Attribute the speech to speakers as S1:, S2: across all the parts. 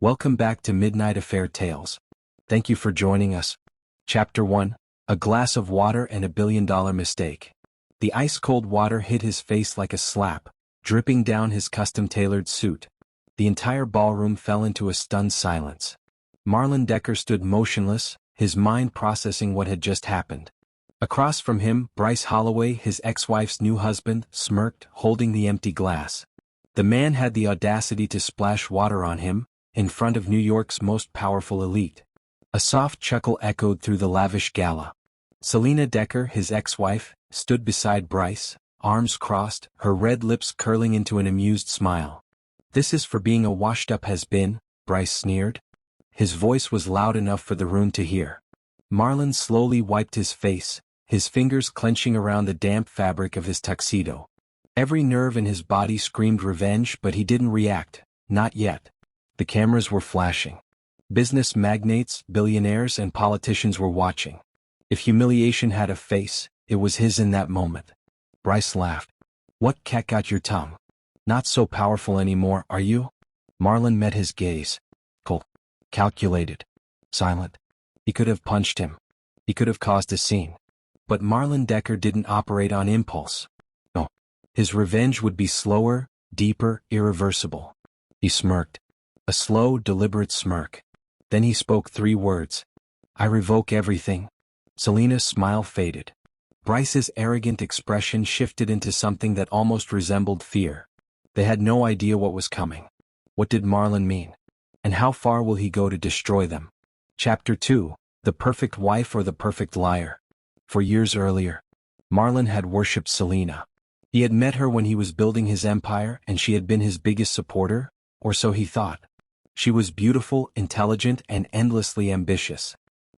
S1: Welcome back to Midnight Affair Tales. Thank you for joining us. Chapter 1, A Glass of Water and a Billion-Dollar Mistake. The ice-cold water hit his face like a slap, dripping down his custom-tailored suit. The entire ballroom fell into a stunned silence. Marlon Decker stood motionless, his mind processing what had just happened. Across from him, Bryce Holloway, his ex-wife's new husband, smirked, holding the empty glass. The man had the audacity to splash water on him, in front of New York's most powerful elite. A soft chuckle echoed through the lavish gala. Selena Decker, his ex-wife, stood beside Bryce, arms crossed, her red lips curling into an amused smile. "This is for being a washed-up has-been," Bryce sneered. His voice was loud enough for the room to hear. Marlon slowly wiped his face, his fingers clenching around the damp fabric of his tuxedo. Every nerve in his body screamed revenge, but he didn't react, not yet. The cameras were flashing. Business magnates, billionaires, and politicians were watching. If humiliation had a face, it was his in that moment. Bryce laughed. "What cat got your tongue? Not so powerful anymore, are you?" Marlon met his gaze. Cold, calculated, silent. He could have punched him. He could have caused a scene. But Marlon Decker didn't operate on impulse. No. His revenge would be slower, deeper, irreversible. He smirked. A slow, deliberate smirk. Then he spoke 3 words. "I revoke everything." Selena's smile faded. Bryce's arrogant expression shifted into something that almost resembled fear. They had no idea what was coming. What did Marlon mean? And how far will he go to destroy them? Chapter 2, The Perfect Wife or the Perfect Liar. For years earlier, Marlon had worshipped Selena. He had met her when he was building his empire, and she had been his biggest supporter, or so he thought. She was beautiful, intelligent, and endlessly ambitious.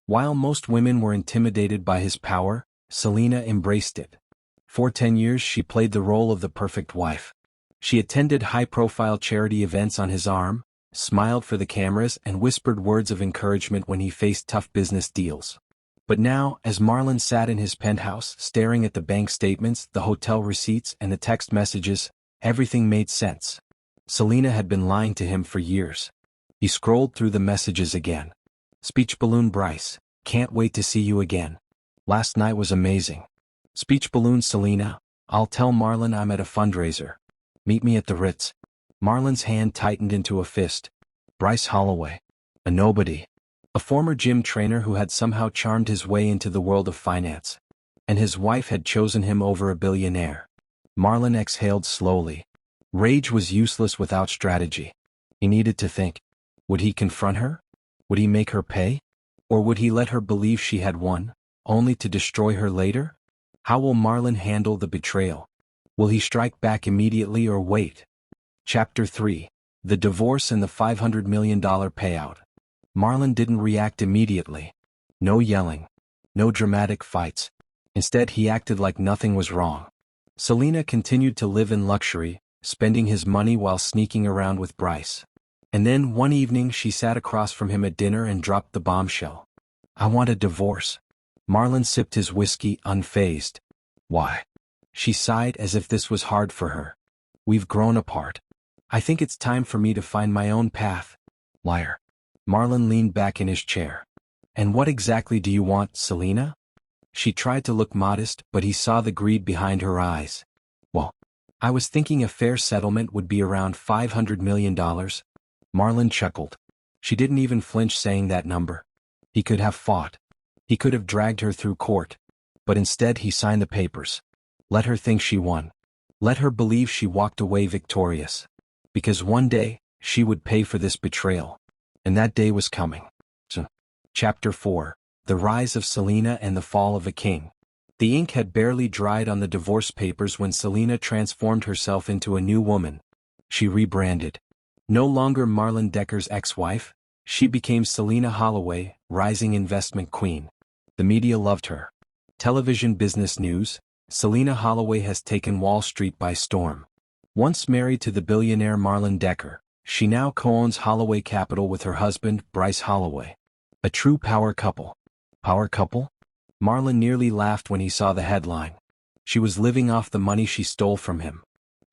S1: While most women were intimidated by his power, Selena embraced it. For 10 years she played the role of the perfect wife. She attended high-profile charity events on his arm, smiled for the cameras, and whispered words of encouragement when he faced tough business deals. But now, as Marlon sat in his penthouse, staring at the bank statements, the hotel receipts, and the text messages, everything made sense. Selena had been lying to him for years. He scrolled through the messages again. Speech balloon Bryce, can't wait to see you again. Last night was amazing. Speech balloon Selena, I'll tell Marlon I'm at a fundraiser. Meet me at the Ritz. Marlon's hand tightened into a fist. Bryce Holloway. A nobody. A former gym trainer who had somehow charmed his way into the world of finance. And his wife had chosen him over a billionaire. Marlon exhaled slowly. Rage was useless without strategy. He needed to think. Would he confront her? Would he make her pay? Or would he let her believe she had won, only to destroy her later? How will Marlon handle the betrayal? Will he strike back immediately or wait? Chapter 3, The Divorce and the $500 million Payout. Marlon didn't react immediately. No yelling. No dramatic fights. Instead, he acted like nothing was wrong. Selena continued to live in luxury, spending his money while sneaking around with Bryce. And then one evening she sat across from him at dinner and dropped the bombshell. "I want a divorce." Marlon sipped his whiskey, unfazed. "Why?" She sighed as if this was hard for her. "We've grown apart. I think it's time for me to find my own path." "Liar." Marlon leaned back in his chair. "And what exactly do you want, Selena?" She tried to look modest, but he saw the greed behind her eyes. "Well, I was thinking a fair settlement would be around $500 million. Marlon chuckled. She didn't even flinch saying that number. He could have fought. He could have dragged her through court. But instead he signed the papers. Let her think she won. Let her believe she walked away victorious. Because one day, she would pay for this betrayal. And that day was coming. Chapter 4, The Rise of Selena and the Fall of a King. The ink had barely dried on the divorce papers when Selena transformed herself into a new woman. She rebranded. No longer Marlon Decker's ex-wife, she became Selena Holloway, rising investment queen. The media loved her. Television business news, Selena Holloway has taken Wall Street by storm. Once married to the billionaire Marlon Decker, she now co-owns Holloway Capital with her husband, Bryce Holloway. A true power couple. Power couple? Marlon nearly laughed when he saw the headline. She was living off the money she stole from him.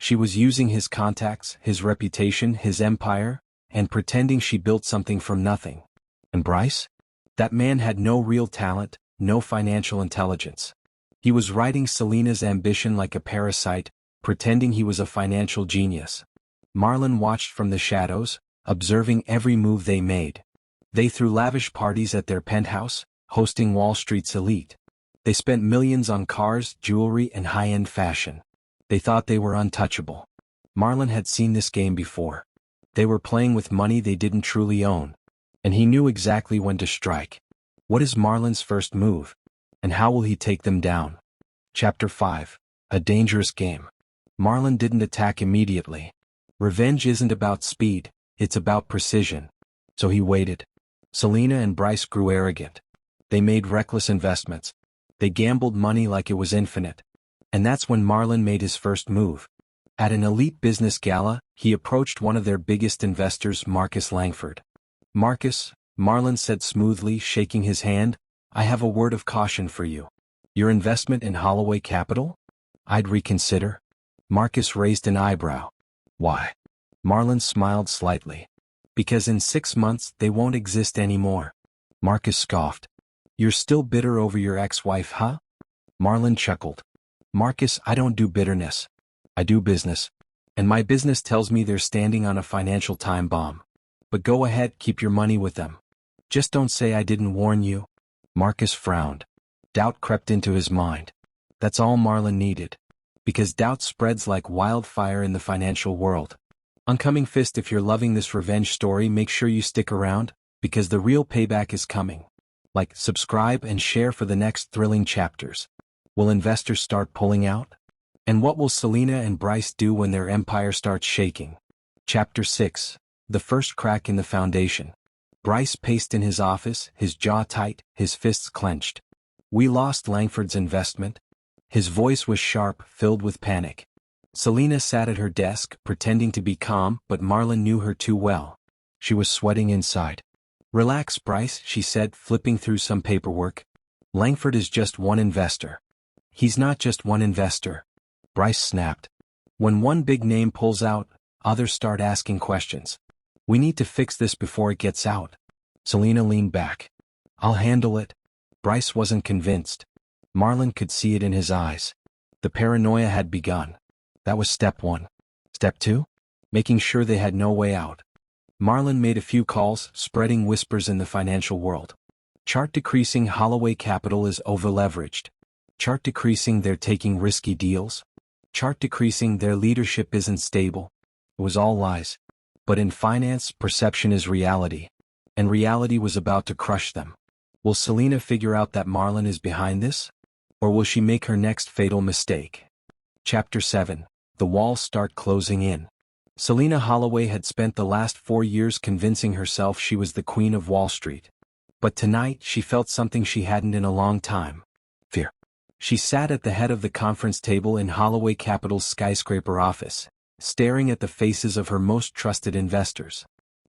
S1: She was using his contacts, his reputation, his empire, and pretending she built something from nothing. And Bryce? That man had no real talent, no financial intelligence. He was riding Selena's ambition like a parasite, pretending he was a financial genius. Marlon watched from the shadows, observing every move they made. They threw lavish parties at their penthouse, hosting Wall Street's elite. They spent millions on cars, jewelry, and high-end fashion. They thought they were untouchable. Marlon had seen this game before. They were playing with money they didn't truly own. And he knew exactly when to strike. What is Marlon's first move? And how will he take them down? Chapter 5. A Dangerous Game. Marlon didn't attack immediately. Revenge isn't about speed, it's about precision. So he waited. Selena and Bryce grew arrogant. They made reckless investments. They gambled money like it was infinite. And that's when Marlon made his first move. At an elite business gala, he approached one of their biggest investors, Marcus Langford. "Marcus," Marlon said smoothly, shaking his hand, "I have a word of caution for you. Your investment in Holloway Capital? I'd reconsider." Marcus raised an eyebrow. "Why?" Marlon smiled slightly. "Because in 6 months they won't exist anymore." Marcus scoffed. "You're still bitter over your ex-wife, huh?" Marlon chuckled. "Marcus, I don't do bitterness. I do business. And my business tells me they're standing on a financial time bomb. But go ahead, keep your money with them. Just don't say I didn't warn you." Marcus frowned. Doubt crept into his mind. That's all Marlon needed. Because doubt spreads like wildfire in the financial world. Oncoming fist, if you're loving this revenge story, make sure you stick around, because the real payback is coming. Like, subscribe, and share for the next thrilling chapters. Will investors start pulling out? And what will Selena and Bryce do when their empire starts shaking? Chapter 6. The First Crack in the Foundation. Bryce paced in his office, his jaw tight, his fists clenched. "We lost Langford's investment." His voice was sharp, filled with panic. Selena sat at her desk, pretending to be calm, but Marlon knew her too well. She was sweating inside. "Relax, Bryce," she said, flipping through some paperwork. "Langford is just one investor." "He's not just one investor." Bryce snapped. "When one big name pulls out, others start asking questions. We need to fix this before it gets out." Selena leaned back. "I'll handle it." Bryce wasn't convinced. Marlon could see it in his eyes. The paranoia had begun. That was step 1. Step 2? Making sure they had no way out. Marlon made a few calls, spreading whispers in the financial world. Chart decreasing, Holloway Capital is overleveraged. Chart decreasing, they're taking risky deals. Chart decreasing, their leadership isn't stable. It was all lies. But in finance, perception is reality. And reality was about to crush them. Will Selena figure out that Marlon is behind this? Or will she make her next fatal mistake? Chapter 7. The walls start closing in. Selena Holloway had spent the last 4 years convincing herself she was the queen of Wall Street. But tonight she felt something she hadn't in a long time. Fear. She sat at the head of the conference table in Holloway Capital's skyscraper office, staring at the faces of her most trusted investors.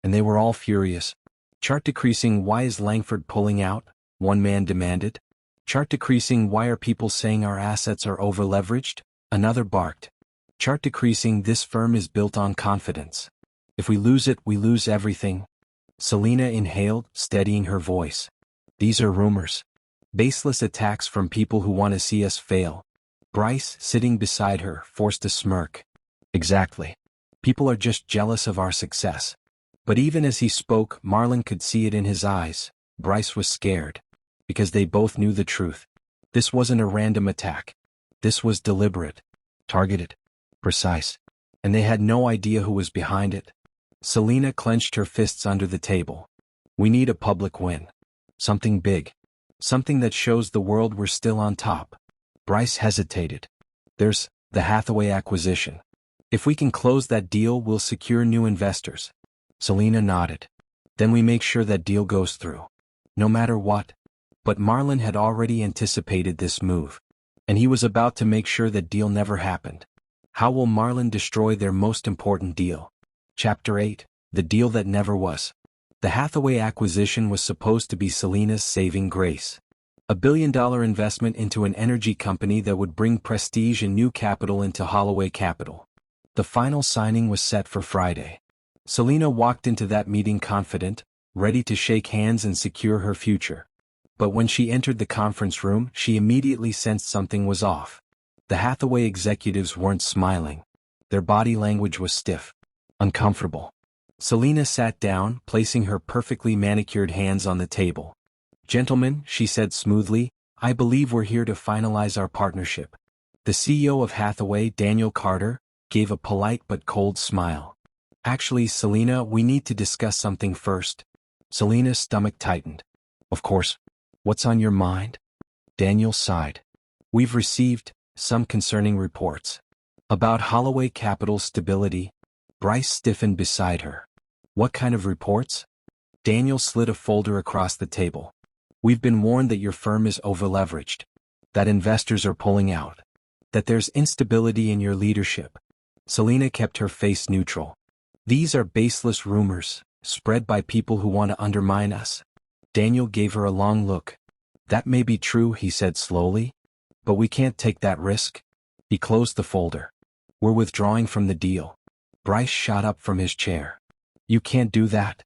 S1: And they were all furious. "Chart decreasing, why is Langford pulling out?" one man demanded. "Chart decreasing, why are people saying our assets are overleveraged?" another barked. "Chart decreasing, this firm is built on confidence. If we lose it, we lose everything." Selena inhaled, steadying her voice. "These are rumors. Baseless attacks from people who want to see us fail." Bryce, sitting beside her, forced a smirk. "Exactly. People are just jealous of our success." But even as he spoke, Marlon could see it in his eyes. Bryce was scared. Because they both knew the truth. This wasn't a random attack. This was deliberate, targeted, precise. And they had no idea who was behind it. Selena clenched her fists under the table. "We need a public win. Something big. Something that shows the world we're still on top." Bryce hesitated. "There's the Hathaway acquisition. If we can close that deal, we'll secure new investors." Selena nodded. "Then we make sure that deal goes through. No matter what." But Marlon had already anticipated this move. And he was about to make sure that deal never happened. How will Marlon destroy their most important deal? Chapter 8. The Deal That Never Was. The Hathaway acquisition was supposed to be Selena's saving grace. $1 billion investment into an energy company that would bring prestige and new capital into Holloway Capital. The final signing was set for Friday. Selena walked into that meeting confident, ready to shake hands and secure her future. But when she entered the conference room, she immediately sensed something was off. The Hathaway executives weren't smiling. Their body language was stiff, uncomfortable. Selena sat down, placing her perfectly manicured hands on the table. "Gentlemen," she said smoothly, "I believe we're here to finalize our partnership." The CEO of Hathaway, Daniel Carter, gave a polite but cold smile. "Actually, Selena, we need to discuss something first." Selena's stomach tightened. "Of course. What's on your mind?" Daniel sighed. "We've received some concerning reports about Holloway Capital's stability." Bryce stiffened beside her. "What kind of reports?" Daniel slid a folder across the table. "We've been warned that your firm is overleveraged, that investors are pulling out, that there's instability in your leadership." Selena kept her face neutral. "These are baseless rumors, spread by people who want to undermine us." Daniel gave her a long look. "That may be true," he said slowly, "but we can't take that risk." He closed the folder. "We're withdrawing from the deal." Bryce shot up from his chair. "You can't do that."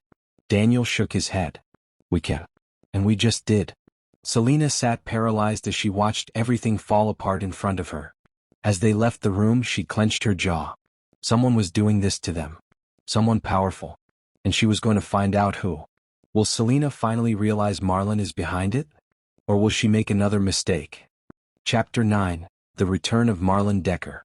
S1: Daniel shook his head. "We can. And we just did." Selena sat paralyzed as she watched everything fall apart in front of her. As they left the room, she clenched her jaw. Someone was doing this to them. Someone powerful. And she was going to find out who. Will Selena finally realize Marlon is behind it? Or will she make another mistake? Chapter 9. The Return of Marlon Decker.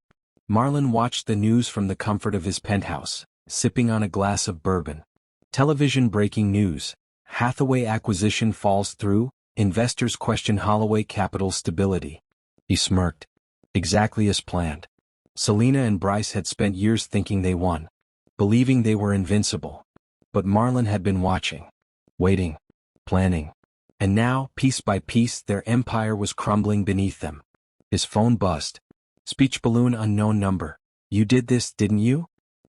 S1: Marlon watched the news from the comfort of his penthouse, sipping on a glass of bourbon. Television breaking news. Hathaway acquisition falls through, investors question Holloway Capital's stability. He smirked. Exactly as planned. Selena and Bryce had spent years thinking they won, believing they were invincible. But Marlon had been watching, waiting, planning. And now, piece by piece, their empire was crumbling beneath them. His phone buzzed. Speech balloon unknown number. "You did this, didn't you?"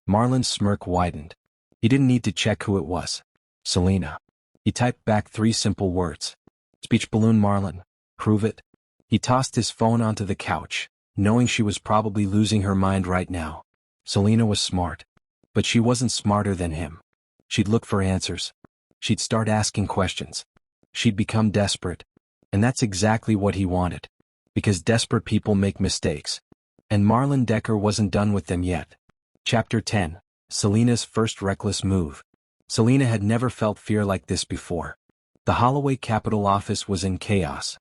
S1: Marlon's smirk widened. He didn't need to check who it was. "Selena." He typed back 3 simple words. "Speech balloon Marlon. Prove it." He tossed his phone onto the couch, knowing she was probably losing her mind right now. Selena was smart. But she wasn't smarter than him. She'd look for answers. She'd start asking questions. She'd become desperate. And that's exactly what he wanted. Because desperate people make mistakes. And Marlon Decker wasn't done with them yet. Chapter 10. Selena's first reckless move. Selena had never felt fear like this before. The Holloway Capital office was in chaos.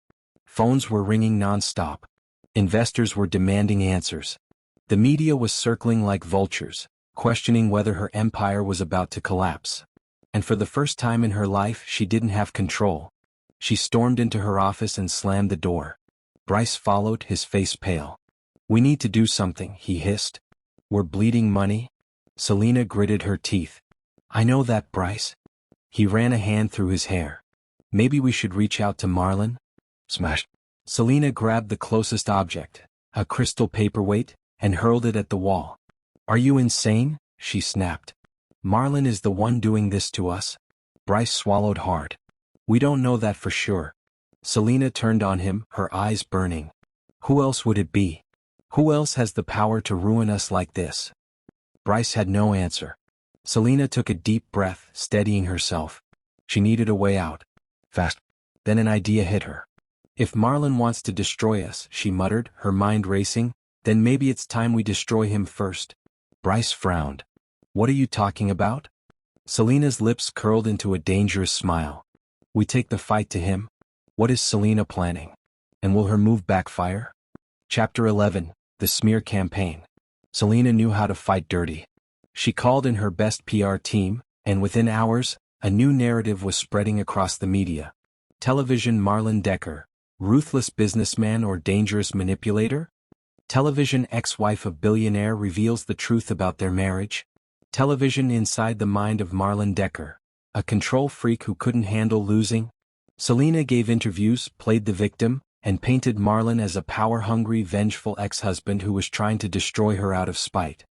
S1: Phones were ringing non-stop. Investors were demanding answers. The media was circling like vultures, questioning whether her empire was about to collapse. And for the first time in her life, she didn't have control. She stormed into her office and slammed the door. Bryce followed, his face pale. "We need to do something," he hissed. "We're bleeding money." Selena gritted her teeth. "I know that, Bryce." He ran a hand through his hair. "Maybe we should reach out to Marlon?" Smash. Selena grabbed the closest object, a crystal paperweight, and hurled it at the wall. "Are you insane?" she snapped. "Marlon is the one doing this to us." Bryce swallowed hard. "We don't know that for sure." Selena turned on him, her eyes burning. "Who else would it be? Who else has the power to ruin us like this?" Bryce had no answer. Selena took a deep breath, steadying herself. She needed a way out. Fast. Then an idea hit her. "If Marlon wants to destroy us," she muttered, her mind racing, "then maybe it's time we destroy him first." Bryce frowned. "What are you talking about?" Selena's lips curled into a dangerous smile. "We take the fight to him." What is Selena planning? And will her move backfire? Chapter 11. The Smear Campaign. Selena knew how to fight dirty. She called in her best PR team, and within hours, a new narrative was spreading across the media. Television Marlon Decker, ruthless businessman or dangerous manipulator? Television ex-wife of billionaire reveals the truth about their marriage. Television inside the mind of Marlon Decker, a control freak who couldn't handle losing. Selena gave interviews, played the victim, and painted Marlon as a power-hungry, vengeful ex-husband who was trying to destroy her out of spite.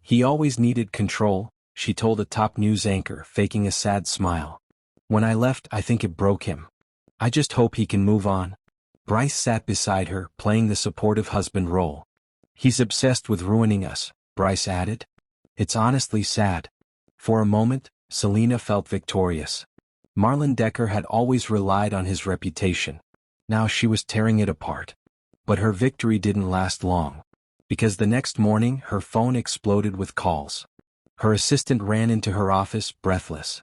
S1: "He always needed control," she told a top news anchor, faking a sad smile. "When I left, I think it broke him. I just hope he can move on." Bryce sat beside her, playing the supportive husband role. "He's obsessed with ruining us," Bryce added. "It's honestly sad." For a moment, Selena felt victorious. Marlon Decker had always relied on his reputation. Now she was tearing it apart. But her victory didn't last long. Because the next morning her phone exploded with calls. Her assistant ran into her office, breathless.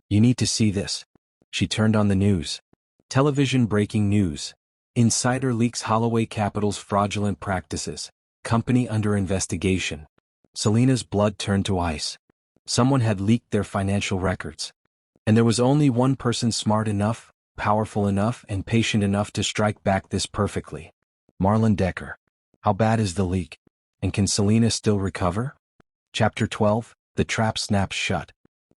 S1: "You need to see this." She turned on the news. Television breaking news. Insider leaks Holloway Capital's fraudulent practices. Company under investigation. Selena's blood turned to ice. Someone had leaked their financial records. And there was only one person smart enough, powerful enough, and patient enough to strike back this perfectly. Marlon Decker. How bad is the leak? And can Selena still recover? Chapter 12, The Trap Snaps Shut.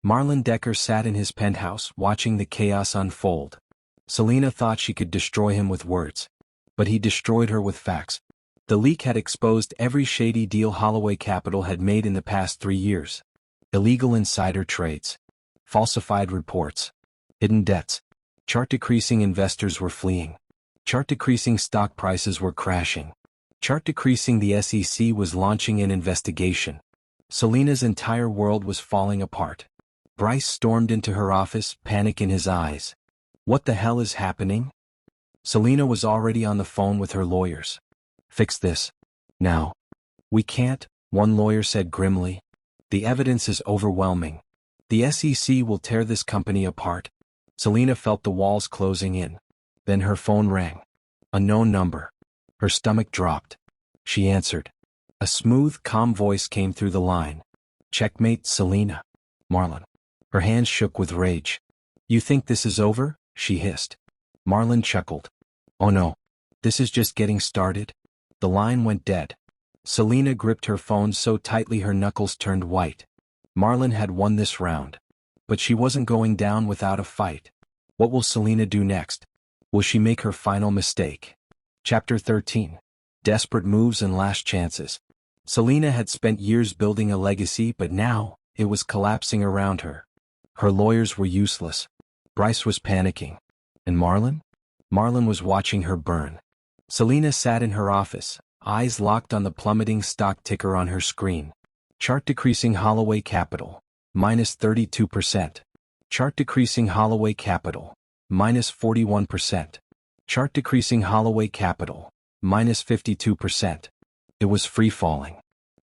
S1: Marlon Decker sat in his penthouse watching the chaos unfold. Selena thought she could destroy him with words. But he destroyed her with facts. The leak had exposed every shady deal Holloway Capital had made in the past 3 years. Illegal insider trades. Falsified reports. Hidden debts. Chart-decreasing investors were fleeing. Chart-decreasing stock prices were crashing. Chart-decreasing the SEC was launching an investigation. Selena's entire world was falling apart. Bryce stormed into her office, panic in his eyes. What the hell is happening? Selena was already on the phone with her lawyers. Fix this. Now. We can't, one lawyer said grimly. The evidence is overwhelming. The SEC will tear this company apart. Selena felt the walls closing in. Then her phone rang. Unknown number. Her stomach dropped. She answered. A smooth, calm voice came through the line. Checkmate, Selena. Marlon. Her hands shook with rage. You think this is over? She hissed. Marlon chuckled. Oh no. This is just getting started. The line went dead. Selena gripped her phone so tightly her knuckles turned white. Marlon had won this round. But she wasn't going down without a fight. What will Selena do next? Will she make her final mistake? Chapter 13. Desperate moves and last chances. Selena had spent years building a legacy, but now, it was collapsing around her. Her lawyers were useless. Bryce was panicking. And Marlon? Marlon was watching her burn. Selena sat in her office, eyes locked on the plummeting stock ticker on her screen. Chart decreasing Holloway Capital. Minus 32%. Chart decreasing Holloway Capital. Minus 41%. Chart decreasing Holloway Capital. Minus 52%. It was free-falling.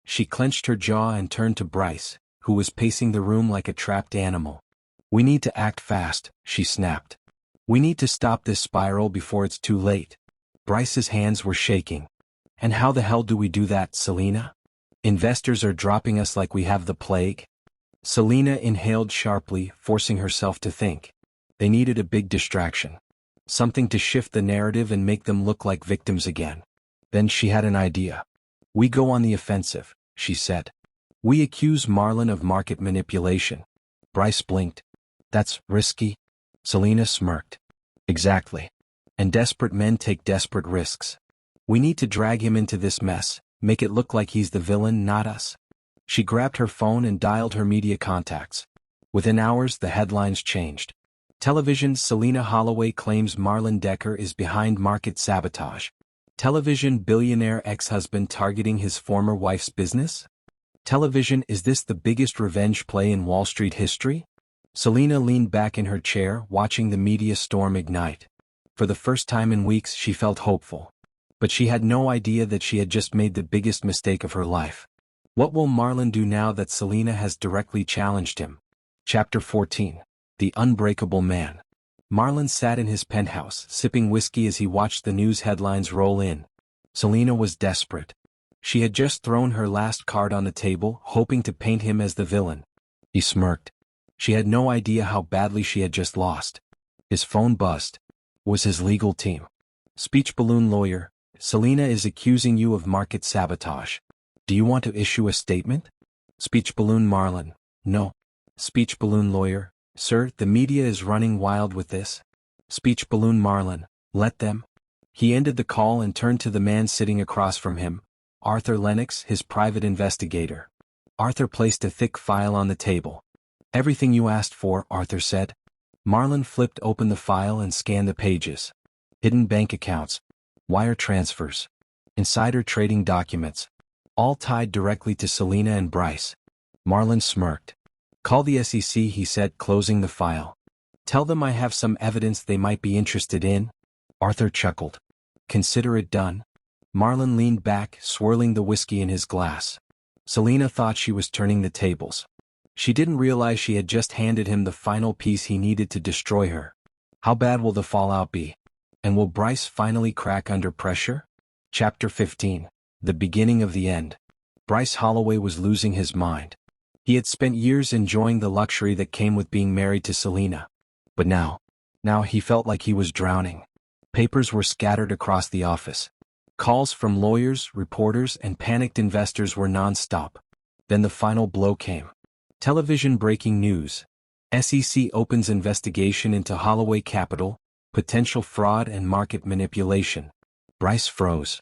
S1: She clenched her jaw and turned to Bryce, who was pacing the room like a trapped animal. We need to act fast, she snapped. We need to stop this spiral before it's too late. Bryce's hands were shaking. And how the hell do we do that, Selena? Investors are dropping us like we have the plague. Selena inhaled sharply, forcing herself to think. They needed a big distraction. Something to shift the narrative and make them look like victims again. Then she had an idea. We go on the offensive, she said. We accuse Marlon of market manipulation. Bryce blinked. That's risky? Selena smirked. Exactly. And desperate men take desperate risks. We need to drag him into this mess, make it look like he's the villain, not us. She grabbed her phone and dialed her media contacts. Within hours, the headlines changed. Television: Selena Holloway claims Marlon Decker is behind market sabotage. Television: billionaire ex-husband targeting his former wife's business? Television: is this the biggest revenge play in Wall Street history? Selena leaned back in her chair, watching the media storm ignite. For the first time in weeks, she felt hopeful. But she had no idea that she had just made the biggest mistake of her life. What will Marlon do now that Selena has directly challenged him? Chapter 14. The Unbreakable Man. Marlon sat in his penthouse, sipping whiskey as he watched the news headlines roll in. Selena was desperate. She had just thrown her last card on the table, hoping to paint him as the villain. He smirked. She had no idea how badly she had just lost. His phone buzzed. It was his legal team. Speech balloon lawyer, Selena is accusing you of market sabotage. Do you want to issue a statement? Speech balloon Marlon, no. Speech balloon lawyer, sir, the media is running wild with this. Speech balloon Marlon, let them. He ended the call and turned to the man sitting across from him, Arthur Lennox, his private investigator. Arthur placed a thick file on the table. Everything you asked for, Arthur said. Marlon flipped open the file and scanned the pages. Hidden bank accounts. Wire transfers. Insider trading documents. All tied directly to Selena and Bryce. Marlon smirked. Call the SEC, he said, closing the file. Tell them I have some evidence they might be interested in. Arthur chuckled. Consider it done. Marlon leaned back, swirling the whiskey in his glass. Selena thought she was turning the tables. She didn't realize she had just handed him the final piece he needed to destroy her. How bad will the fallout be? And will Bryce finally crack under pressure? Chapter 15. The beginning of the end. Bryce Holloway was losing his mind. He had spent years enjoying the luxury that came with being married to Selena. But now he felt like he was drowning. Papers were scattered across the office. Calls from lawyers, reporters, and panicked investors were non-stop. Then the final blow came. Television breaking news. SEC opens investigation into Holloway Capital, potential fraud and market manipulation. Bryce froze.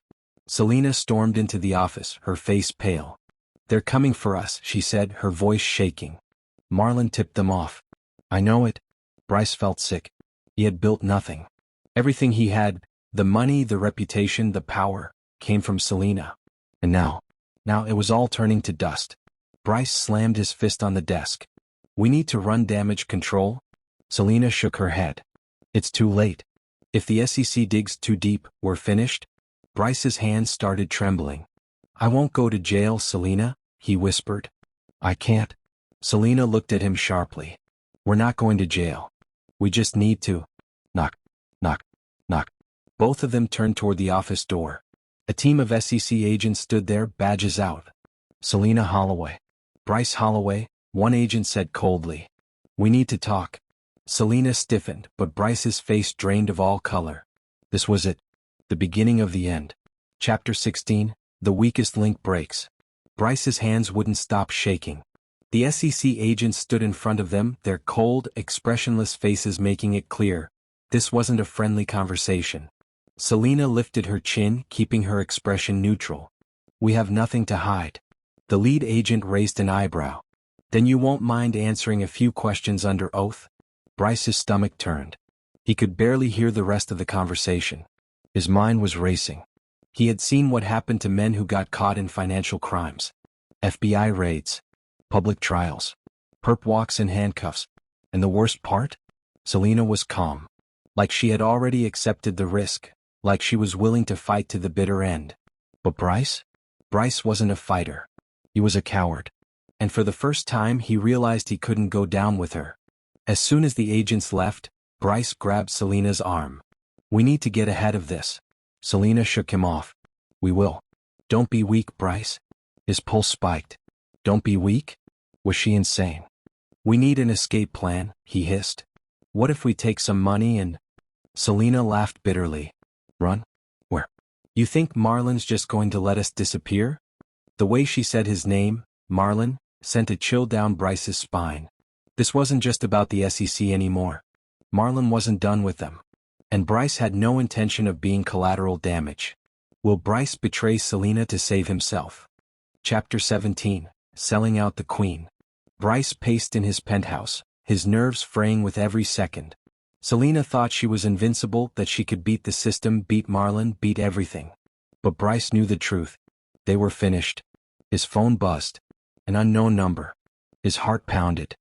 S1: Selena stormed into the office, her face pale. They're coming for us, she said, her voice shaking. Marlon tipped them off. I know it. Bryce felt sick. He had built nothing. Everything he had, the money, the reputation, the power, came from Selena. And now it was all turning to dust. Bryce slammed his fist on the desk. We need to run damage control? Selena shook her head. It's too late. If the SEC digs too deep, we're finished. Bryce's hands started trembling. I won't go to jail, Selena, he whispered. I can't. Selena looked at him sharply. We're not going to jail. We just need to. Knock, knock, knock. Both of them turned toward the office door. A team of SEC agents stood there, badges out. Selena Holloway. Bryce Holloway, one agent said coldly. We need to talk. Selena stiffened, but Bryce's face drained of all color. This was it. The beginning of the end. Chapter 16. The weakest link breaks. Bryce's hands wouldn't stop shaking. The SEC agents stood in front of them, their cold, expressionless faces making it clear. This wasn't a friendly conversation. Selena lifted her chin, keeping her expression neutral. We have nothing to hide. The lead agent raised an eyebrow. Then you won't mind answering a few questions under oath? Bryce's stomach turned. He could barely hear the rest of the conversation. His mind was racing. He had seen what happened to men who got caught in financial crimes. FBI raids. Public trials. Perp walks in handcuffs. And the worst part? Selena was calm. Like she had already accepted the risk. Like she was willing to fight to the bitter end. But Bryce? Bryce wasn't a fighter. He was a coward. And for the first time he realized he couldn't go down with her. As soon as the agents left, Bryce grabbed Selena's arm. We need to get ahead of this. Selena shook him off. We will. Don't be weak, Bryce. His pulse spiked. Don't be weak? Was she insane? We need an escape plan, he hissed. What if we take some money and... Selena laughed bitterly. Run? Where? You think Marlon's just going to let us disappear? The way she said his name, Marlon, sent a chill down Bryce's spine. This wasn't just about the SEC anymore. Marlon wasn't done with them. And Bryce had no intention of being collateral damage. Will Bryce betray Selena to save himself? Chapter 17. Selling out the Queen. Bryce paced in his penthouse, his nerves fraying with every second. Selena thought she was invincible, that she could beat the system, beat Marlon, beat everything. But Bryce knew the truth. They were finished. His phone buzzed. An unknown number. His heart pounded.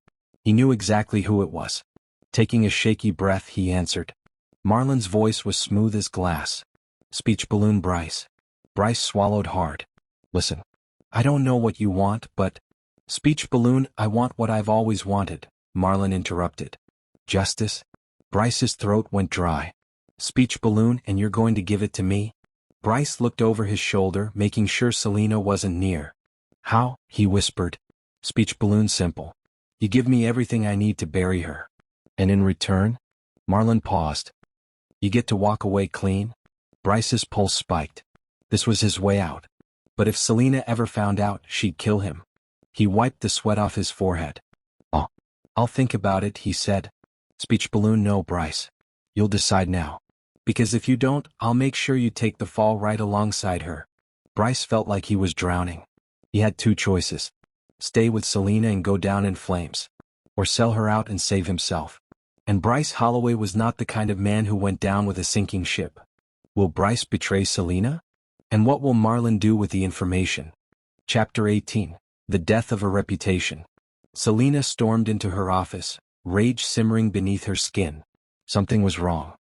S1: He knew exactly who it was. Taking a shaky breath, he answered. Marlon's voice was smooth as glass. Speech balloon Bryce. Bryce swallowed hard. Listen. I don't know what you want, but... Speech balloon, I want what I've always wanted, Marlon interrupted. Justice? Bryce's throat went dry. Speech balloon, and you're going to give it to me? Bryce looked over his shoulder, making sure Selena wasn't near. How? He whispered. Speech balloon simple. You give me everything I need to bury her. And in return? Marlon paused. You get to walk away clean? Bryce's pulse spiked. This was his way out. But if Selena ever found out, she'd kill him. He wiped the sweat off his forehead. I'll think about it, he said. Speech balloon, no, Bryce. You'll decide now. Because if you don't, I'll make sure you take the fall right alongside her. Bryce felt like he was drowning. He had two choices. Stay with Selena and go down in flames. Or sell her out and save himself. And Bryce Holloway was not the kind of man who went down with a sinking ship. Will Bryce betray Selena? And what will Marlon do with the information? Chapter 18. The Death of a Reputation. Selena stormed into her office, rage simmering beneath her skin. Something was wrong.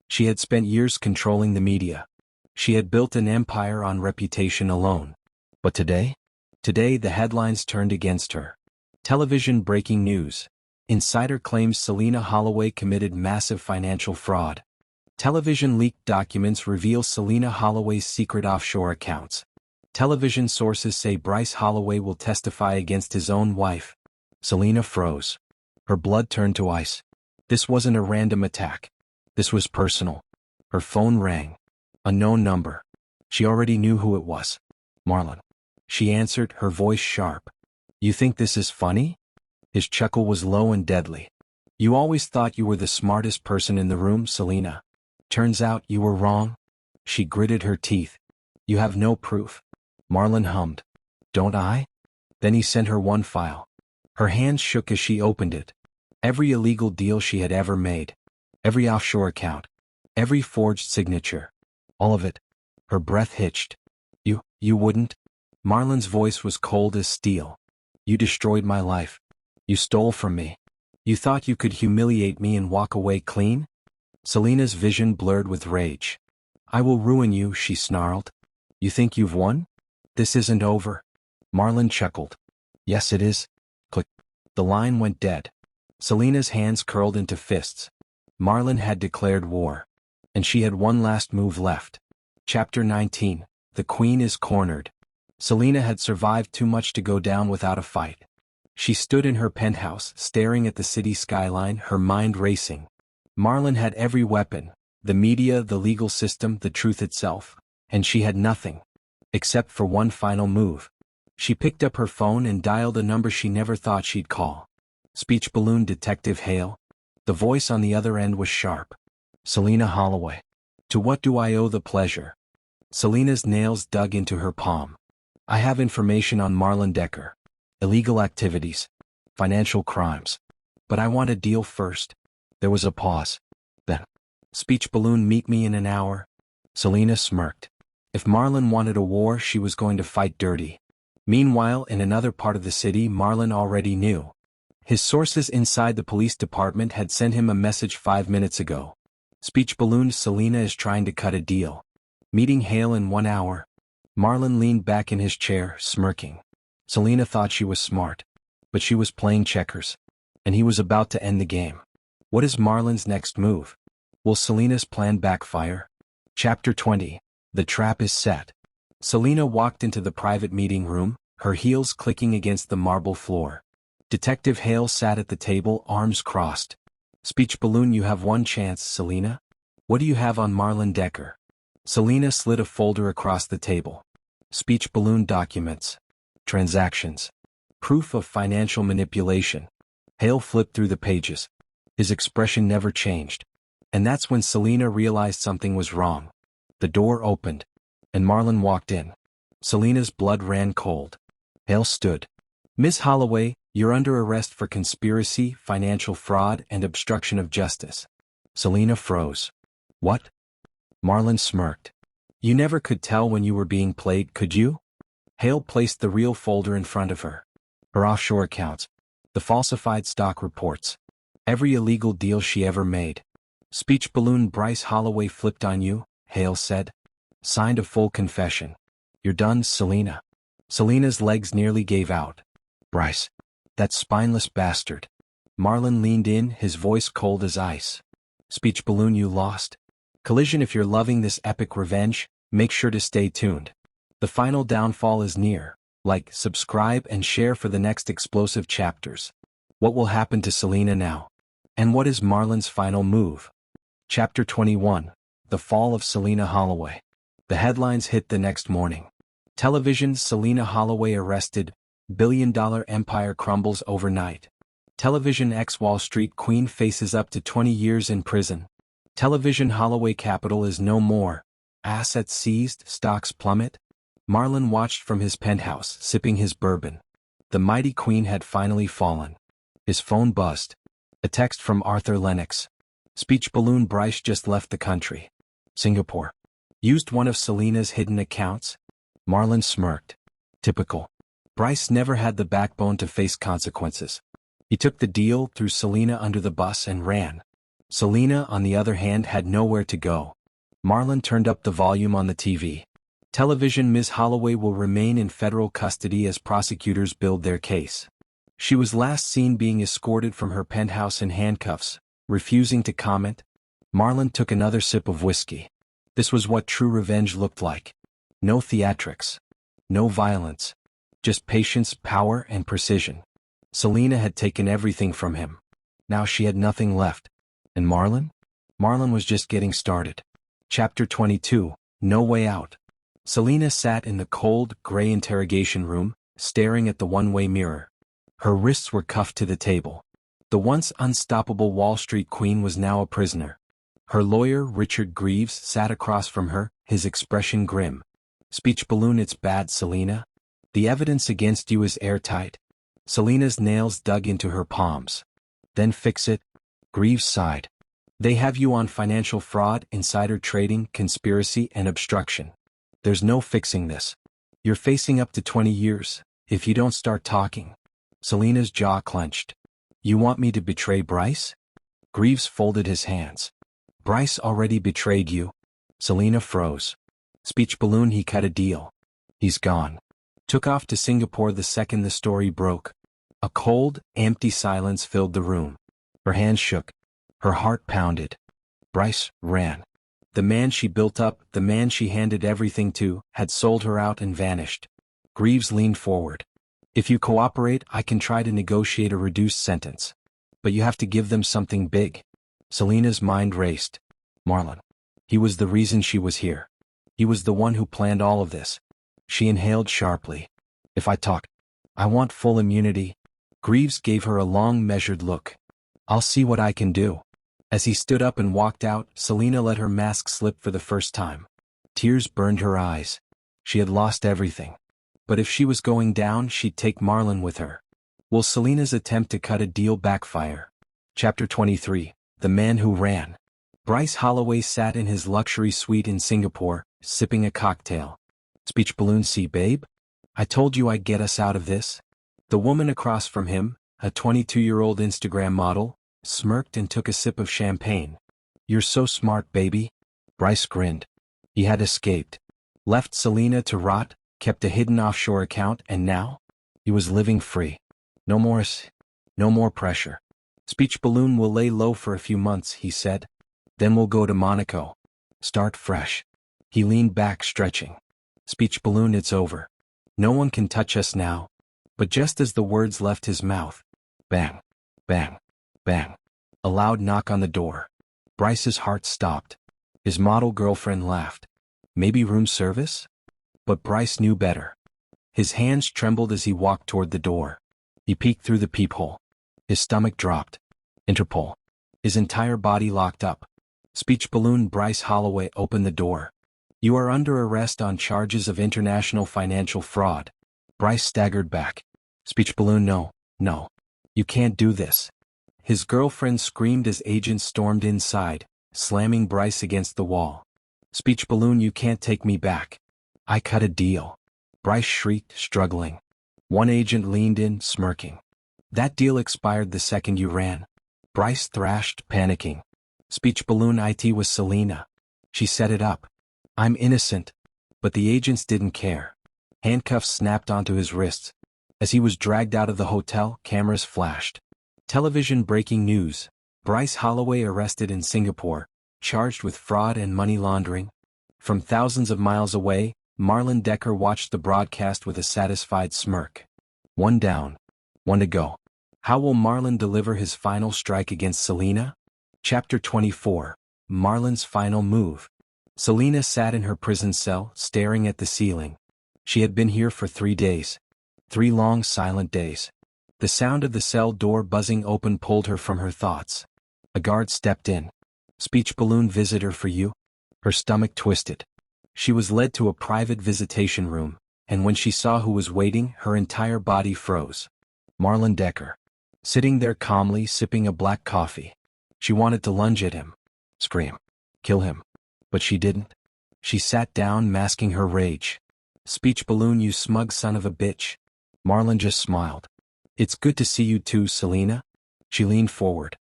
S1: She had spent years controlling the media. She had built an empire on reputation alone. But today? Today the headlines turned against her. Television breaking news. Insider claims Selena Holloway committed massive financial fraud. Television leaked documents reveal Selena Holloway's secret offshore accounts. Television sources say Bryce Holloway will testify against his own wife. Selena froze. Her blood turned to ice. This wasn't a random attack. This was personal. Her phone rang. Unknown number. She already knew who it was. Marlon. She answered, her voice sharp. You think this is funny? His chuckle was low and deadly. You always thought you were the smartest person in the room, Selena. Turns out you were wrong. She gritted her teeth. You have no proof. Marlon hummed. Don't I? Then he sent her one file. Her hands shook as she opened it. Every illegal deal she had ever made. Every offshore account. Every forged signature. All of it. Her breath hitched. You wouldn't? Marlon's voice was cold as steel. You destroyed my life. You stole from me. You thought you could humiliate me and walk away clean? Selena's vision blurred with rage. I will ruin you, she snarled. You think you've won? This isn't over. Marlon chuckled. Yes, it is. Click. The line went dead. Selena's hands curled into fists. Marlon had declared war. And she had one last move left. Chapter 19. The Queen is cornered. Selena had survived too much to go down without a fight. She stood in her penthouse, staring at the city skyline, her mind racing. Marlon had every weapon, the media, the legal system, the truth itself, and she had nothing. Except for one final move. She picked up her phone and dialed a number she never thought she'd call. Speech balloon Detective Hale. The voice on the other end was sharp. Selena Holloway. To what do I owe the pleasure? Selena's nails dug into her palm. I have information on Marlon Decker. Illegal activities. Financial crimes. But I want a deal first. There was a pause. Then. Speech balloon meet me in an hour. Selena smirked. If Marlon wanted a war, she was going to fight dirty. Meanwhile, in another part of the city, Marlon already knew. His sources inside the police department had sent him a message 5 minutes ago. Speech balloon Selena is trying to cut a deal. Meeting Hale in 1 hour. Marlon leaned back in his chair, smirking. Selena thought she was smart. But she was playing checkers. And he was about to end the game. What is Marlon's next move? Will Selena's plan backfire? Chapter 20. The trap is set. Selena walked into the private meeting room, her heels clicking against the marble floor. Detective Hale sat at the table, arms crossed. Speech balloon, you have one chance, Selena. What do you have on Marlon Decker? Selena slid a folder across the table. Speech balloon documents. Transactions. Proof of financial manipulation. Hale flipped through the pages. His expression never changed. And that's when Selena realized something was wrong. The door opened. And Marlon walked in. Selena's blood ran cold. Hale stood. Miss Holloway, you're under arrest for conspiracy, financial fraud, and obstruction of justice. Selena froze. What? Marlon smirked. You never could tell when you were being played, could you? Hale placed the real folder in front of her. Her offshore accounts. The falsified stock reports. Every illegal deal she ever made. Speech balloon Bryce Holloway flipped on you, Hale said. Signed a full confession. You're done, Selena. Selena's legs nearly gave out. Bryce. That spineless bastard. Marlon leaned in, his voice cold as ice. Speech balloon, you lost. Collision, if you're loving this epic revenge, make sure to stay tuned. The final downfall is near. Like, subscribe, and share for the next explosive chapters. What will happen to Selena now? And what is Marlon's final move? Chapter 21. The Fall of Selena Holloway. The headlines hit the next morning. Television, Selena Holloway arrested, billion-dollar empire crumbles overnight. Television, ex-Wall Street queen faces up to 20 years in prison. Television, Holloway capital is no more. Assets seized, stocks plummet. Marlon watched from his penthouse, sipping his bourbon. The mighty queen had finally fallen. His phone buzzed. A text from Arthur Lennox. Speech balloon Bryce just left the country. Singapore. Used one of Selena's hidden accounts? Marlon smirked. Typical. Bryce never had the backbone to face consequences. He took the deal, threw Selena under the bus and ran. Selena, on the other hand, had nowhere to go. Marlon turned up the volume on the TV. Television. Ms. Holloway will remain in federal custody as prosecutors build their case. She was last seen being escorted from her penthouse in handcuffs, refusing to comment. Marlon took another sip of whiskey. This was what true revenge looked like. No theatrics. No violence. Just patience, power, and precision. Selena had taken everything from him. Now she had nothing left. And Marlon? Marlon was just getting started. Chapter 22, No Way Out. Selena sat in the cold, gray interrogation room, staring at the one-way mirror. Her wrists were cuffed to the table. The once unstoppable Wall Street queen was now a prisoner. Her lawyer, Richard Greaves, sat across from her, his expression grim. Speech balloon. It's bad, Selena. The evidence against you is airtight. Selena's nails dug into her palms. Then fix it. Greaves sighed. They have you on financial fraud, insider trading, conspiracy, and obstruction. There's no fixing this. You're facing up to 20 years, if you don't start talking. Selena's jaw clenched. You want me to betray Bryce? Greaves folded his hands. Bryce already betrayed you. Selena froze. Speech balloon. He cut a deal. He's gone. Took off to Singapore the second the story broke. A cold, empty silence filled the room. Her hands shook. Her heart pounded. Bryce ran. The man she built up, the man she handed everything to, had sold her out and vanished. Greaves leaned forward. If you cooperate, I can try to negotiate a reduced sentence. But you have to give them something big. Selena's mind raced. Marlon. He was the reason she was here. He was the one who planned all of this. She inhaled sharply. If I talk, I want full immunity. Greaves gave her a long, measured look. I'll see what I can do. As he stood up and walked out, Selena let her mask slip for the first time. Tears burned her eyes. She had lost everything. But if she was going down, she'd take Marlon with her. Will Selena's attempt to cut a deal backfire? Chapter 23, The Man Who Ran. Bryce Holloway sat in his luxury suite in Singapore, sipping a cocktail. Speech balloon. See, babe? I told you I'd get us out of this. The woman across from him, a 22-year-old Instagram model, smirked and took a sip of champagne. You're so smart, baby. Bryce grinned. He had escaped. Left Selena to rot, kept a hidden offshore account, and now? He was living free. No more pressure. Speech balloon. Will lay low for a few months, he said. Then we'll go to Monaco. Start fresh. He leaned back, stretching. Speech balloon. It's over. No one can touch us now. But just as the words left his mouth, bang, bang, bang, a loud knock on the door. Bryce's heart stopped. His model girlfriend laughed. Maybe room service? But Bryce knew better. His hands trembled as he walked toward the door. He peeked through the peephole. His stomach dropped. Interpol. His entire body locked up. Speech balloon. Bryce Holloway opened the door. You are under arrest on charges of international financial fraud. Bryce staggered back. Speech balloon. No. You can't do this. His girlfriend screamed as agents stormed inside, slamming Bryce against the wall. Speech balloon. You can't take me back. I cut a deal. Bryce shrieked, struggling. One agent leaned in, smirking. That deal expired the second you ran. Bryce thrashed, panicking. Speech balloon. It was Selena. She set it up. I'm innocent. But the agents didn't care. Handcuffs snapped onto his wrists. As he was dragged out of the hotel, cameras flashed. Television breaking news. Bryce Holloway arrested in Singapore, charged with fraud and money laundering. From thousands of miles away, Marlon Decker watched the broadcast with a satisfied smirk. One down. One to go. How will Marlon deliver his final strike against Selena? Chapter 24. Marlon's final move. Selena sat in her prison cell, staring at the ceiling. She had been here for 3 days. 3 long, silent days. The sound of the cell door buzzing open pulled her from her thoughts. A guard stepped in. Speech balloon. Visitor for you? Her stomach twisted. She was led to a private visitation room, and when she saw who was waiting, her entire body froze. Marlon Decker. Sitting there calmly, sipping a black coffee. She wanted to lunge at him. Scream. Kill him. But she didn't. She sat down, masking her rage. Speech balloon. You smug son of a bitch. Marlon just smiled. It's good to see you too, Selena. She leaned forward.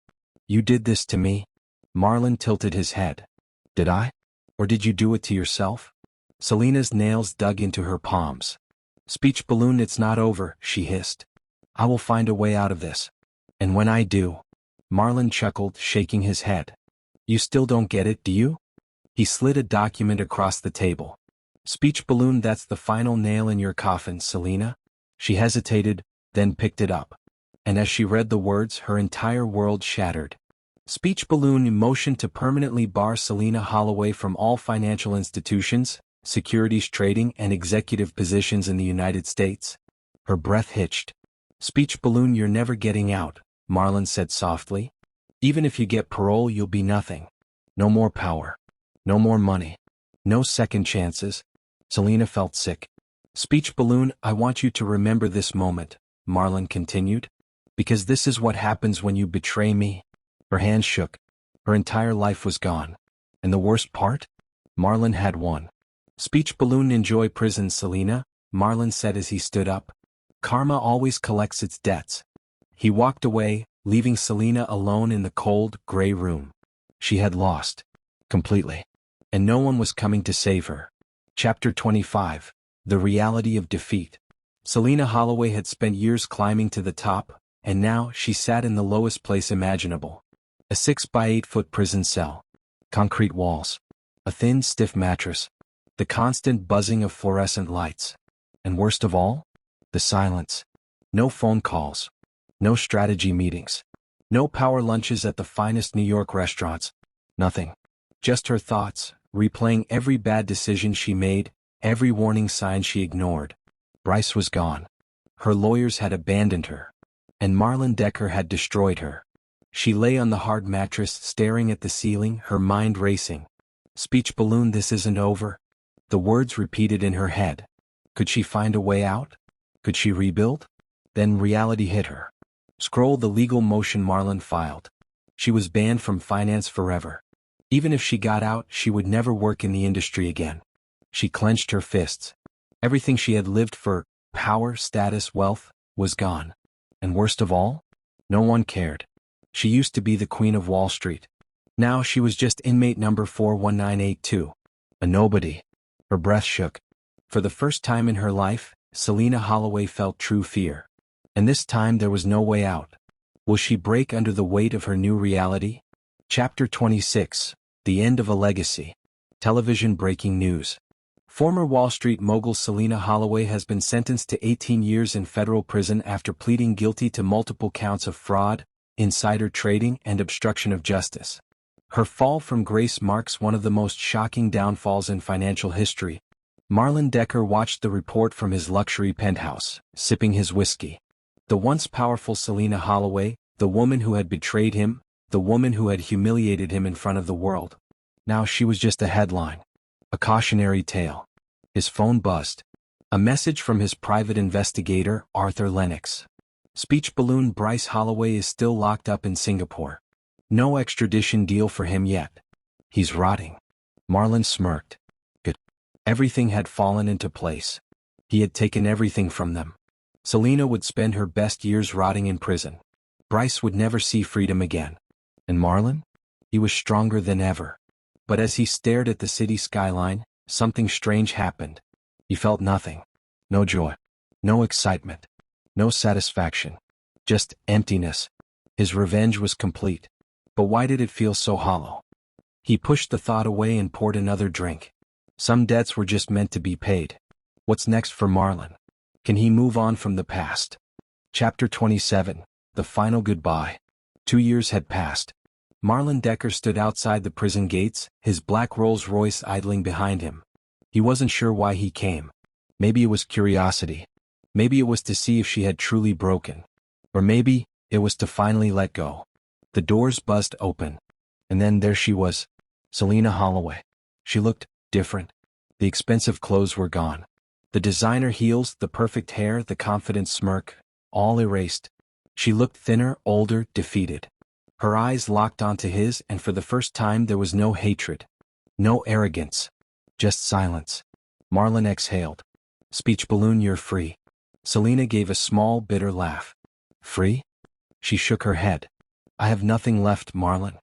S1: You did this to me? Marlon tilted his head. Did I? Or did you do it to yourself? Selena's nails dug into her palms. Speech balloon, it's not over, she hissed. I will find a way out of this. And when I do. Marlon chuckled, shaking his head. You still don't get it, do you? He slid a document across the table. Speech balloon, that's the final nail in your coffin, Selena. She hesitated, then picked it up. And as she read the words, her entire world shattered. Speech balloon, motion to permanently bar Selena Holloway from all financial institutions, securities trading, and executive positions in the United States. Her breath hitched. Speech balloon, you're never getting out, Marlon said softly. Even if you get parole, you'll be nothing. No more power. No more money. No second chances. Selena felt sick. Speech balloon, I want you to remember this moment, Marlon continued. Because this is what happens when you betray me. Her hand shook. Her entire life was gone. And the worst part? Marlon had won. Speech balloon, enjoy prison, Selena, Marlon said as he stood up. Karma always collects its debts. He walked away, leaving Selena alone in the cold, gray room. She had lost. Completely. And no one was coming to save her. Chapter 25. The Reality of Defeat. Selena Holloway had spent years climbing to the top, and now she sat in the lowest place imaginable. A 6-by-8-foot prison cell. Concrete walls. A thin, stiff mattress. The constant buzzing of fluorescent lights. And worst of all? The silence. No phone calls. No strategy meetings. No power lunches at the finest New York restaurants. Nothing. Just her thoughts, replaying every bad decision she made, every warning sign she ignored. Bryce was gone. Her lawyers had abandoned her. And Marlon Decker had destroyed her. She lay on the hard mattress, staring at the ceiling, her mind racing. Speech balloon, this isn't over. The words repeated in her head. Could she find a way out? Could she rebuild? Then reality hit her. Scroll the legal motion Marlon filed. She was banned from finance forever. Even if she got out, she would never work in the industry again. She clenched her fists. Everything she had lived for, power, status, wealth, was gone. And worst of all, no one cared. She used to be the queen of Wall Street. Now she was just inmate number 41982. A nobody. Her breath shook. For the first time in her life, Selena Holloway felt true fear. And this time there was no way out. Will she break under the weight of her new reality? Chapter 26. The End of a Legacy. Television breaking news. Former Wall Street mogul Selena Holloway has been sentenced to 18 years in federal prison after pleading guilty to multiple counts of fraud, insider trading, and obstruction of justice. Her fall from grace marks one of the most shocking downfalls in financial history. Marlon Decker watched the report from his luxury penthouse, sipping his whiskey. The once powerful Selena Holloway, the woman who had betrayed him, the woman who had humiliated him in front of the world. Now she was just a headline. A cautionary tale. His phone buzzed. A message from his private investigator, Arthur Lennox. Speech balloon, Bryce Holloway is still locked up in Singapore. No extradition deal for him yet. He's rotting. Marlon smirked. Good. Everything had fallen into place. He had taken everything from them. Selena would spend her best years rotting in prison. Bryce would never see freedom again. And Marlon? He was stronger than ever. But as he stared at the city skyline, something strange happened. He felt nothing. No joy. No excitement. No satisfaction. Just emptiness. His revenge was complete. But why did it feel so hollow? He pushed the thought away and poured another drink. Some debts were just meant to be paid. What's next for Marlon? Can he move on from the past? Chapter 27. The Final Goodbye. 2 years had passed. Marlon Decker stood outside the prison gates, his black Rolls-Royce idling behind him. He wasn't sure why he came. Maybe it was curiosity. Maybe it was to see if she had truly broken. Or maybe it was to finally let go. The doors buzzed open. And then there she was. Selena Holloway. She looked different. The expensive clothes were gone. The designer heels, the perfect hair, the confident smirk, all erased. She looked thinner, older, defeated. Her eyes locked onto his, and for the first time there was no hatred. No arrogance. Just silence. Marlon exhaled. Speech balloon, you're free. Selena gave a small, bitter laugh. Free? She shook her head. I have nothing left, Marlon.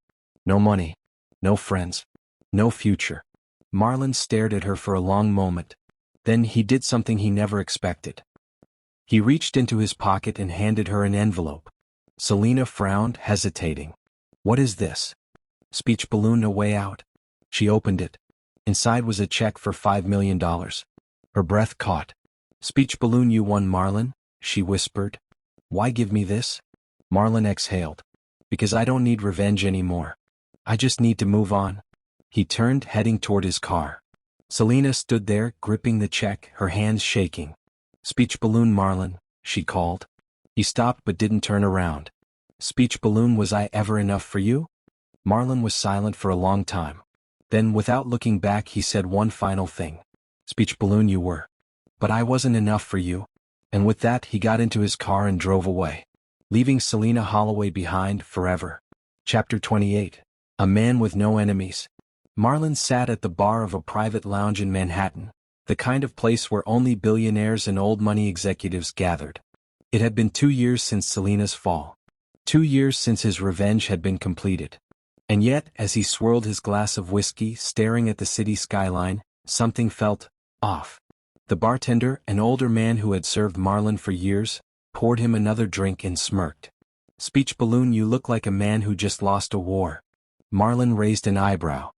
S1: No money. No friends. No future. Marlon stared at her for a long moment. Then he did something he never expected. He reached into his pocket and handed her an envelope. Selena frowned, hesitating. What is this? Speech balloon, a way out. She opened it. Inside was a check for $5 million. Her breath caught. Speech balloon, you won, Marlon, she whispered. Why give me this? Marlon exhaled. Because I don't need revenge anymore. I just need to move on. He turned, heading toward his car. Selena stood there, gripping the check, her hands shaking. Speech balloon, Marlon, she called. He stopped but didn't turn around. Speech balloon, was I ever enough for you? Marlon was silent for a long time. Then, without looking back, he said one final thing. Speech balloon, you were. But I wasn't enough for you. And with that, he got into his car and drove away, leaving Selena Holloway behind forever. Chapter 28. A Man with No Enemies. Marlon sat at the bar of a private lounge in Manhattan, the kind of place where only billionaires and old money executives gathered. It had been 2 years since Selena's fall. 2 years since his revenge had been completed. And yet, as he swirled his glass of whiskey, staring at the city skyline, something felt off. The bartender, an older man who had served Marlon for years, poured him another drink and smirked. Speech balloon, you look like a man who just lost a war. Marlon raised an eyebrow.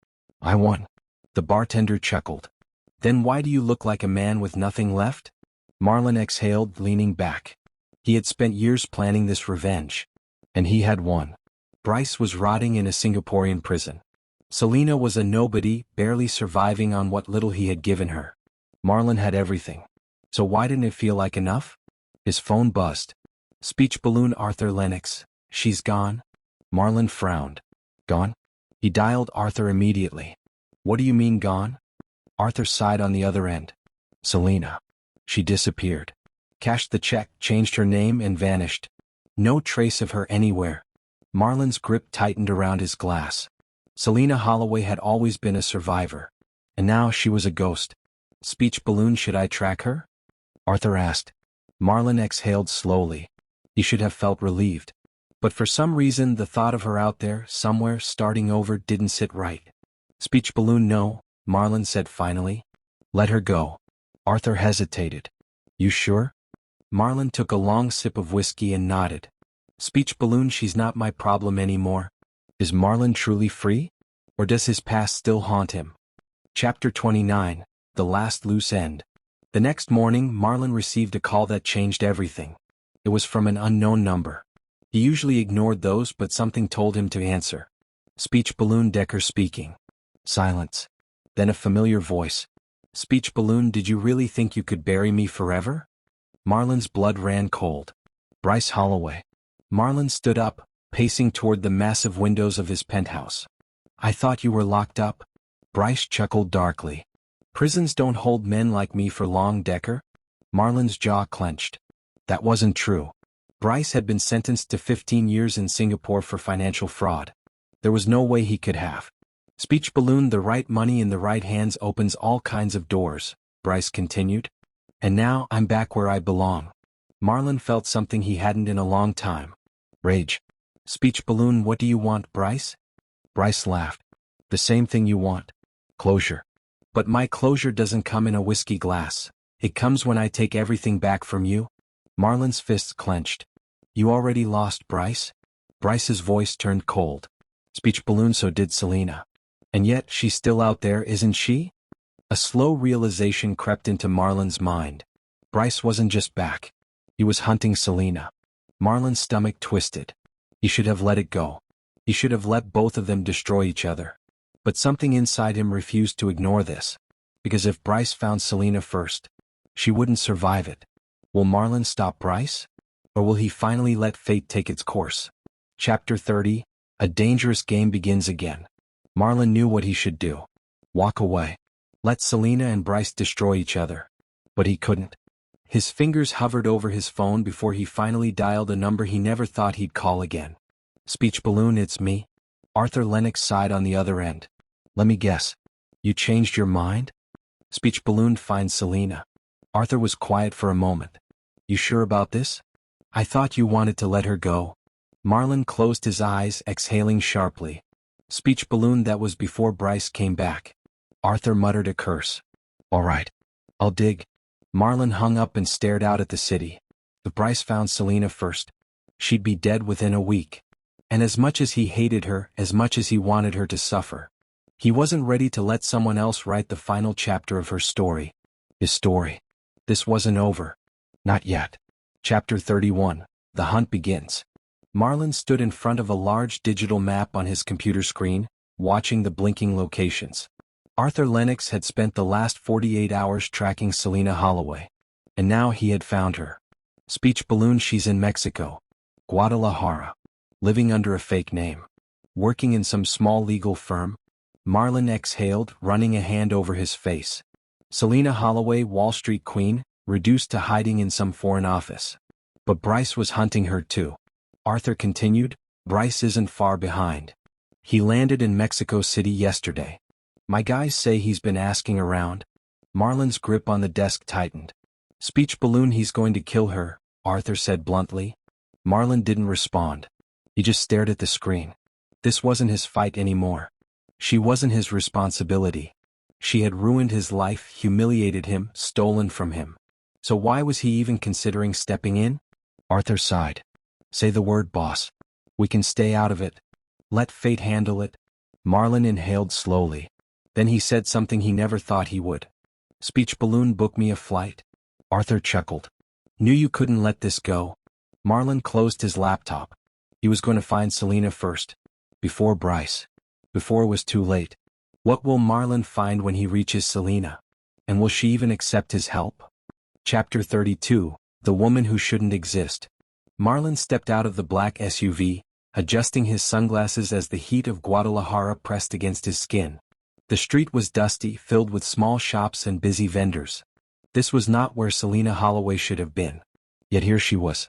S1: I won. The bartender chuckled. Then why do you look like a man with nothing left? Marlon exhaled, leaning back. He had spent years planning this revenge. And he had won. Bryce was rotting in a Singaporean prison. Selena was a nobody, barely surviving on what little he had given her. Marlon had everything. So why didn't it feel like enough? His phone buzzed. Speech balloon, Arthur Lennox. She's gone? Marlon frowned. Gone? He dialed Arthur immediately. What do you mean gone? Arthur sighed on the other end. Selena. She disappeared. Cashed the check, changed her name, and vanished. No trace of her anywhere. Marlon's grip tightened around his glass. Selena Holloway had always been a survivor. And now she was a ghost. Speech balloon, should I track her? Arthur asked. Marlon exhaled slowly. He should have felt relieved. But for some reason the thought of her out there, somewhere, starting over, didn't sit right. Speech balloon, no, Marlon said finally. Let her go. Arthur hesitated. You sure? Marlon took a long sip of whiskey and nodded. Speech balloon, she's not my problem anymore. Is Marlon truly free? Or does his past still haunt him? Chapter 29. The Last Loose End. The next morning, Marlon received a call that changed everything. It was from an unknown number. He usually ignored those, but something told him to answer. Speech balloon, Decker speaking. Silence. Then a familiar voice. Speech balloon, did you really think you could bury me forever? Marlon's blood ran cold. Bryce Holloway. Marlon stood up, pacing toward the massive windows of his penthouse. I thought you were locked up. Bryce chuckled darkly. Prisons don't hold men like me for long, Decker. Marlon's jaw clenched. That wasn't true. Bryce had been sentenced to 15 years in Singapore for financial fraud. There was no way he could have. Speech balloon, the right money in the right hands opens all kinds of doors, Bryce continued. And now I'm back where I belong. Marlon felt something he hadn't in a long time. Rage. Speech balloon, what do you want, Bryce? Bryce laughed. The same thing you want. Closure. But my closure doesn't come in a whiskey glass. It comes when I take everything back from you. Marlon's fists clenched. You already lost, Bryce? Bryce's voice turned cold. Speech balloon, so did Selena. And yet she's still out there, isn't she? A slow realization crept into Marlon's mind. Bryce wasn't just back. He was hunting Selena. Marlon's stomach twisted. He should have let it go. He should have let both of them destroy each other. But something inside him refused to ignore this. Because if Bryce found Selena first, she wouldn't survive it. Will Marlon stop Bryce? Or will he finally let fate take its course? Chapter 30. A dangerous game begins again. Marlon knew what he should do. Walk away. Let Selena and Bryce destroy each other. But he couldn't. His fingers hovered over his phone before he finally dialed a number he never thought he'd call again. Speech balloon, it's me. Arthur Lennox sighed on the other end. Let me guess. You changed your mind? Speech balloon, find Selena. Arthur was quiet for a moment. You sure about this? I thought you wanted to let her go. Marlon closed his eyes, exhaling sharply. Speech balloon. That was before Bryce came back. Arthur muttered a curse. All right. I'll dig. Marlon hung up and stared out at the city. If Bryce found Selena first, she'd be dead within a week. And as much as he hated her, as much as he wanted her to suffer, he wasn't ready to let someone else write the final chapter of her story. His story. This wasn't over. Not yet. Chapter 31. The hunt begins. Marlon stood in front of a large digital map on his computer screen, watching the blinking locations. Arthur Lennox had spent the last 48 hours tracking Selena Holloway. And now he had found her. Speech balloon. She's in Mexico. Guadalajara. Living under a fake name. Working in some small legal firm. Marlon exhaled, running a hand over his face. Selena Holloway, Wall Street queen, reduced to hiding in some foreign office. But Bryce was hunting her too. Arthur continued, Bryce isn't far behind. He landed in Mexico City yesterday. My guys say he's been asking around. Marlon's grip on the desk tightened. Speech balloon. He's going to kill her, Arthur said bluntly. Marlon didn't respond. He just stared at the screen. This wasn't his fight anymore. She wasn't his responsibility. She had ruined his life, humiliated him, stolen from him. So why was he even considering stepping in? Arthur sighed. Say the word, boss. We can stay out of it. Let fate handle it. Marlon inhaled slowly. Then he said something he never thought he would. Speech balloon. Book me a flight. Arthur chuckled. Knew you couldn't let this go. Marlon closed his laptop. He was going to find Selena first. Before Bryce. Before it was too late. What will Marlon find when he reaches Selena? And will she even accept his help? Chapter 32. The Woman Who Shouldn't Exist. Marlon stepped out of the black SUV, adjusting his sunglasses as the heat of Guadalajara pressed against his skin. The street was dusty, filled with small shops and busy vendors. This was not where Selena Holloway should have been. Yet here she was.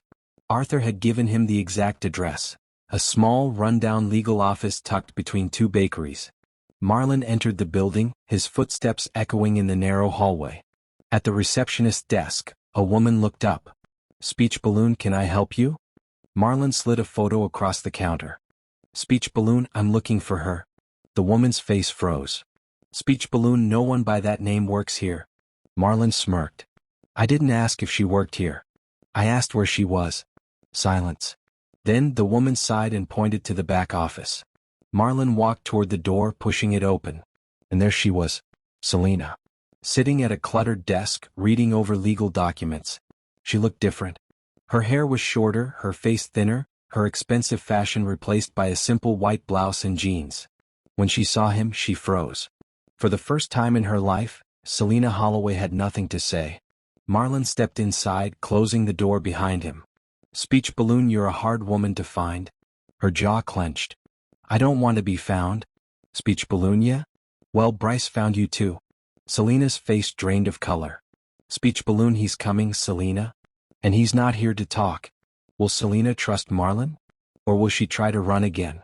S1: Arthur had given him the exact address. A small, run-down legal office tucked between two bakeries. Marlon entered the building, his footsteps echoing in the narrow hallway. At the receptionist's desk, a woman looked up. Speech balloon. Can I help you? Marlon slid a photo across the counter. Speech balloon. I'm looking for her. The woman's face froze. Speech balloon. No one by that name works here. Marlon smirked. I didn't ask if she worked here. I asked where she was. Silence. Then the woman sighed and pointed to the back office. Marlon walked toward the door, pushing it open. And there she was. Selena. Sitting at a cluttered desk, reading over legal documents. She looked different. Her hair was shorter, her face thinner, her expensive fashion replaced by a simple white blouse and jeans. When she saw him, she froze. For the first time in her life, Selena Holloway had nothing to say. Marlon stepped inside, closing the door behind him. Speech balloon. You're a hard woman to find. Her jaw clenched. I don't want to be found. Speech balloon. Yeah? Well, Bryce found you too. Selena's face drained of color. Speech balloon. He's coming, Selena. And he's not here to talk. Will Selena trust Marlon? Or will she try to run again?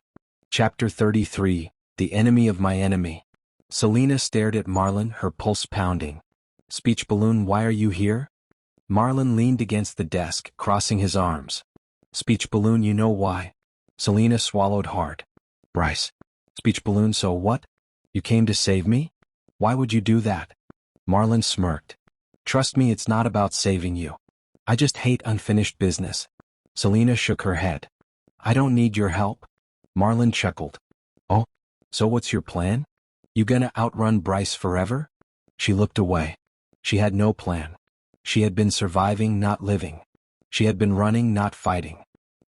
S1: Chapter 33. The Enemy of My Enemy. Selena stared at Marlon, her pulse pounding. Speech balloon. Why are you here? Marlon leaned against the desk, crossing his arms. Speech balloon. You know why? Selena swallowed hard. Bryce. Speech balloon. So what? You came to save me? Why would you do that? Marlon smirked. Trust me, it's not about saving you. I just hate unfinished business. Selena shook her head. I don't need your help. Marlon chuckled. Oh? So what's your plan? You gonna outrun Bryce forever? She looked away. She had no plan. She had been surviving, not living. She had been running, not fighting.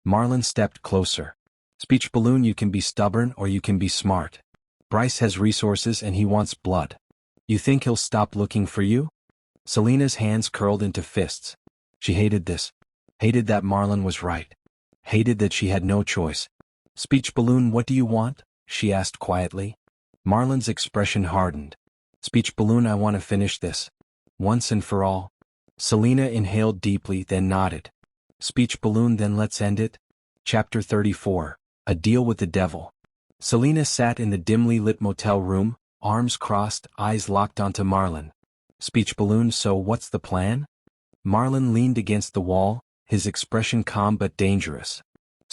S1: Marlon stepped closer. Speech balloon. You can be stubborn or you can be smart. Bryce has resources and he wants blood. You think he'll stop looking for you? Selena's hands curled into fists. She hated this. Hated that Marlon was right. Hated that she had no choice. Speech balloon. What do you want? She asked quietly. Marlon's expression hardened. Speech balloon. I want to finish this. Once and for all. Selena inhaled deeply, then nodded. Speech balloon. Then let's end it. Chapter 34. A Deal with the Devil. Selena sat in the dimly lit motel room, arms crossed, eyes locked onto Marlon. Speech balloon. So what's the plan? Marlon leaned against the wall, his expression calm but dangerous.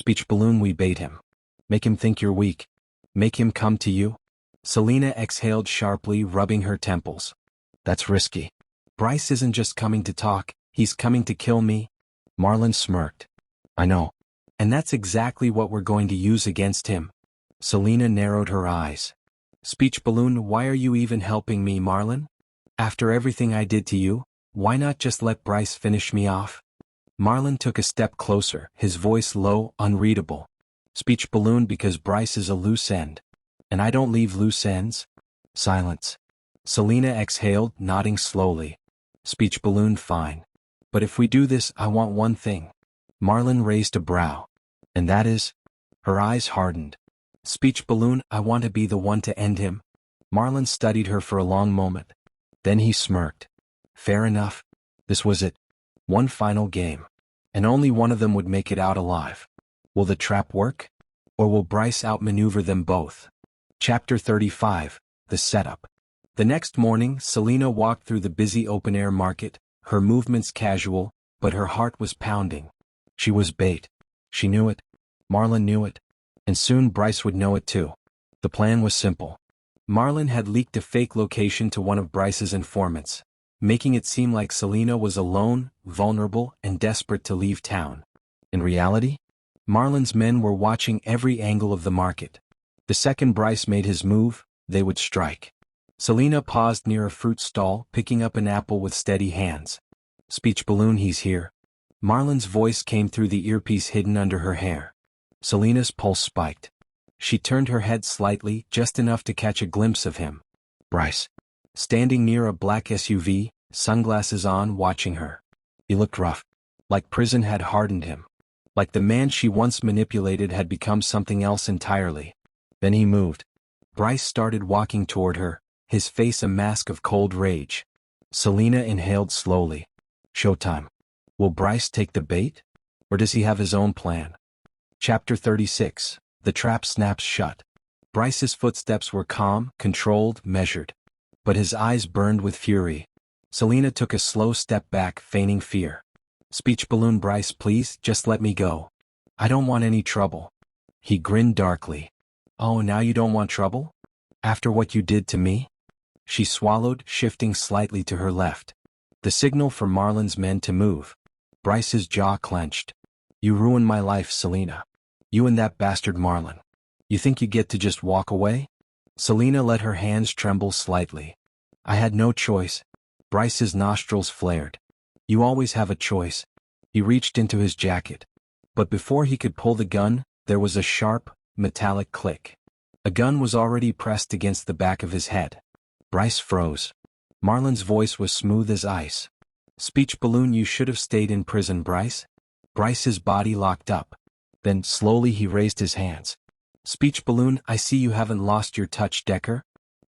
S1: Speech balloon, we bait him. Make him think you're weak. Make him come to you. Selena exhaled sharply, rubbing her temples. That's risky. Bryce isn't just coming to talk, he's coming to kill me. Marlon smirked. I know. And that's exactly what we're going to use against him. Selena narrowed her eyes. Speech balloon, why are you even helping me, Marlon? After everything I did to you, why not just let Bryce finish me off? Marlon took a step closer, his voice low, unreadable. Speech balloon, because Bryce is a loose end. And I don't leave loose ends. Silence. Selena exhaled, nodding slowly. Speech balloon, fine. But if we do this, I want one thing. Marlon raised a brow. And that is? Her eyes hardened. Speech balloon, I want to be the one to end him. Marlon studied her for a long moment. Then he smirked. Fair enough. This was it. One final game. And only one of them would make it out alive. Will the trap work? Or will Bryce outmaneuver them both? Chapter 35, The Setup. The next morning, Selena walked through the busy open-air market, her movements casual, but her heart was pounding. She was bait. She knew it. Marlon knew it. And soon Bryce would know it too. The plan was simple. Marlon had leaked a fake location to one of Bryce's informants, making it seem like Selena was alone, vulnerable, and desperate to leave town. In reality, Marlon's men were watching every angle of the market. The second Bryce made his move, they would strike. Selena paused near a fruit stall, picking up an apple with steady hands. Speech balloon, he's here. Marlon's voice came through the earpiece hidden under her hair. Selena's pulse spiked. She turned her head slightly, just enough to catch a glimpse of him. Bryce. Standing near a black SUV, sunglasses on, watching her. He looked rough. Like prison had hardened him. Like the man she once manipulated had become something else entirely. Then he moved. Bryce started walking toward her, his face a mask of cold rage. Selena inhaled slowly. Showtime. Will Bryce take the bait? Or does he have his own plan? Chapter 36. The trap snaps shut. Bryce's footsteps were calm, controlled, measured. But his eyes burned with fury. Selena took a slow step back, feigning fear. Speech balloon, Bryce, please, just let me go. I don't want any trouble. He grinned darkly. Oh, now you don't want trouble? After what you did to me? She swallowed, shifting slightly to her left. The signal for Marlon's men to move. Bryce's jaw clenched. You ruined my life, Selena. You and that bastard Marlon. You think you get to just walk away? Selena let her hands tremble slightly. I had no choice. Bryce's nostrils flared. You always have a choice. He reached into his jacket. But before he could pull the gun, there was a sharp, metallic click. A gun was already pressed against the back of his head. Bryce froze. Marlon's voice was smooth as ice. Speech balloon, you should have stayed in prison, Bryce. Bryce's body locked up. Then, slowly he raised his hands. Speech balloon, I see you haven't lost your touch, Decker.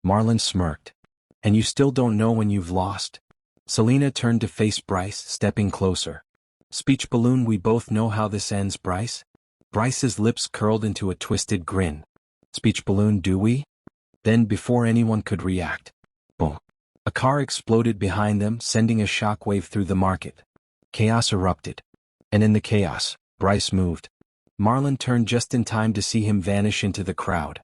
S1: Marlon smirked. And you still don't know when you've lost. Selena turned to face Bryce, stepping closer. Speech balloon, we both know how this ends, Bryce. Bryce's lips curled into a twisted grin. Speech balloon, do we? Then, before anyone could react, boom. A car exploded behind them, sending a shockwave through the market. Chaos erupted. And in the chaos, Bryce moved. Marlon turned just in time to see him vanish into the crowd.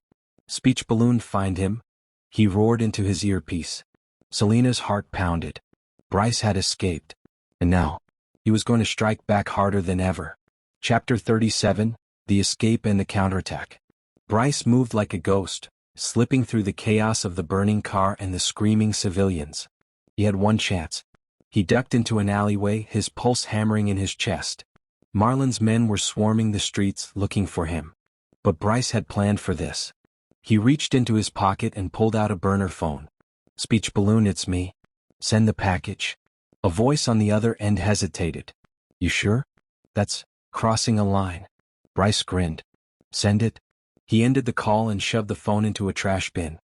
S1: Speech balloon, find him. He roared into his earpiece. Selena's heart pounded. Bryce had escaped. And now, he was going to strike back harder than ever. Chapter 37, The Escape and the Counterattack. Bryce moved like a ghost, slipping through the chaos of the burning car and the screaming civilians. He had one chance. He ducked into an alleyway, his pulse hammering in his chest. Marlon's men were swarming the streets, looking for him. But Bryce had planned for this. He reached into his pocket and pulled out a burner phone. Speech balloon, it's me. Send the package. A voice on the other end hesitated. You sure? That's crossing a line. Bryce grinned. Send it. He ended the call and shoved the phone into a trash bin.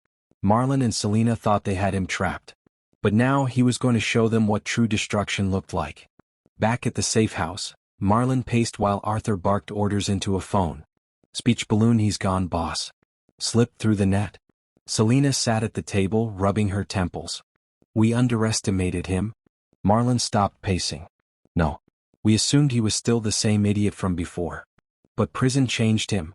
S1: Marlon and Selena thought they had him trapped. But now he was going to show them what true destruction looked like. Back at the safe house, Marlon paced while Arthur barked orders into a phone. Speech balloon, he's gone, boss. Slipped through the net. Selena sat at the table, rubbing her temples. We underestimated him. Marlon stopped pacing. No. We assumed he was still the same idiot from before. But prison changed him.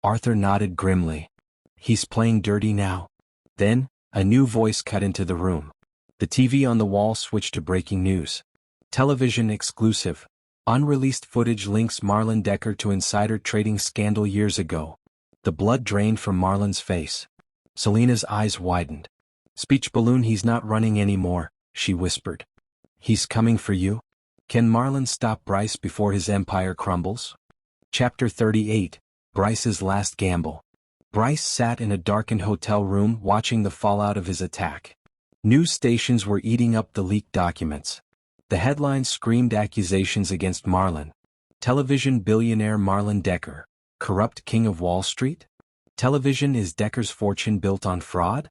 S1: Arthur nodded grimly. He's playing dirty now. Then, a new voice cut into the room. The TV on the wall switched to breaking news. Television exclusive. Unreleased footage links Marlon Decker to insider trading scandal years ago. The blood drained from Marlon's face. Selena's eyes widened. Speech balloon, he's not running anymore, she whispered. He's coming for you? Can Marlon stop Bryce before his empire crumbles? Chapter 38, Bryce's Last Gamble. Bryce sat in a darkened hotel room watching the fallout of his attack. News stations were eating up the leaked documents. The headlines screamed accusations against Marlon. Television billionaire Marlon Decker, corrupt king of Wall Street? Television is Decker's fortune built on fraud?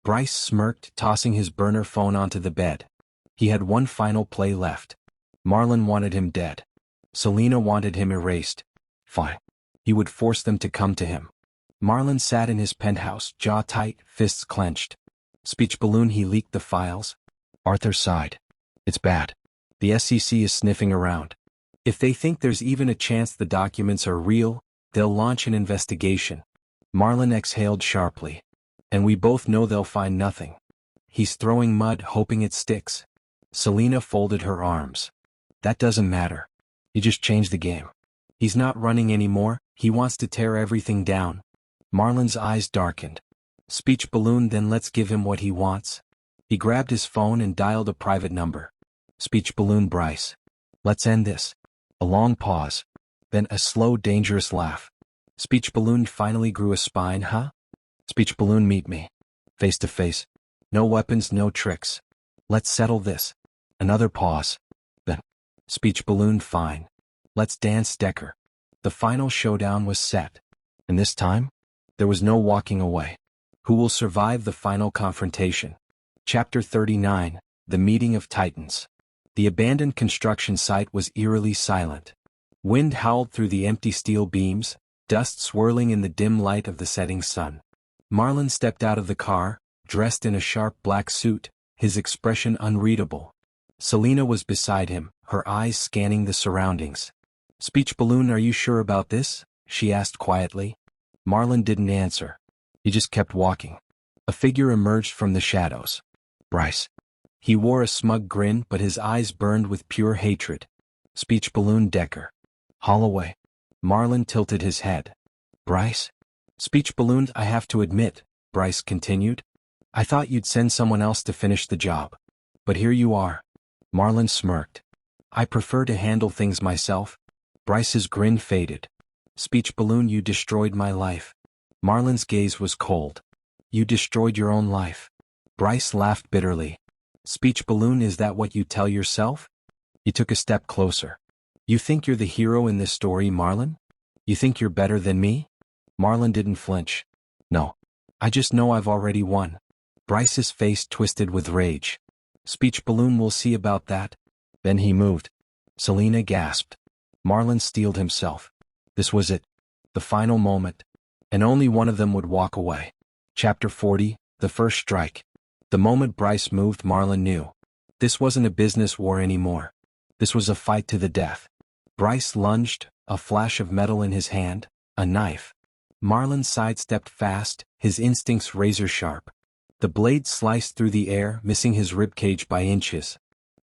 S1: Bryce smirked, tossing his burner phone onto the bed. He had one final play left. Marlon wanted him dead. Selena wanted him erased. Fine. He would force them to come to him. Marlon sat in his penthouse, jaw tight, fists clenched. Speech balloon, he leaked the files. Arthur sighed. It's bad. The SEC is sniffing around. If they think there's even a chance the documents are real, they'll launch an investigation. Marlon exhaled sharply. And we both know they'll find nothing. He's throwing mud, hoping it sticks. Selena folded her arms. That doesn't matter. You just changed the game. He's not running anymore, he wants to tear everything down. Marlon's eyes darkened. Speech balloon, then let's give him what he wants. He grabbed his phone and dialed a private number. Speech balloon, Bryce. Let's end this. A long pause. Then a slow, dangerous laugh. Speech balloon finally grew a spine, huh? Speech balloon, meet me. Face to face. No weapons, no tricks. Let's settle this. Another pause. Then. Speech balloon, fine. Let's dance, Decker. The final showdown was set. And this time, there was no walking away. Who will survive the final confrontation? Chapter 39, The Meeting of Titans. The abandoned construction site was eerily silent. Wind howled through the empty steel beams, dust swirling in the dim light of the setting sun. Marlon stepped out of the car, dressed in a sharp black suit, his expression unreadable. Selena was beside him, her eyes scanning the surroundings. Speech balloon, are you sure about this? She asked quietly. Marlon didn't answer. He just kept walking. A figure emerged from the shadows. Bryce. He wore a smug grin, but his eyes burned with pure hatred. Speech balloon, Decker. Holloway. Marlon tilted his head. Bryce? Speech balloon, I have to admit, Bryce continued. I thought you'd send someone else to finish the job. But here you are. Marlon smirked. I prefer to handle things myself. Bryce's grin faded. Speech balloon, you destroyed my life. Marlon's gaze was cold. You destroyed your own life. Bryce laughed bitterly. Speech balloon, is that what you tell yourself? He took a step closer. You think you're the hero in this story, Marlon? You think you're better than me? Marlon didn't flinch. No. I just know I've already won. Bryce's face twisted with rage. Speech balloon, we'll see about that. Then he moved. Selena gasped. Marlon steeled himself. This was it. The final moment. And only one of them would walk away. Chapter 40, The First Strike. The moment Bryce moved, Marlon knew. This wasn't a business war anymore. This was a fight to the death. Bryce lunged, a flash of metal in his hand, a knife. Marlon sidestepped fast, his instincts razor-sharp. The blade sliced through the air, missing his ribcage by inches.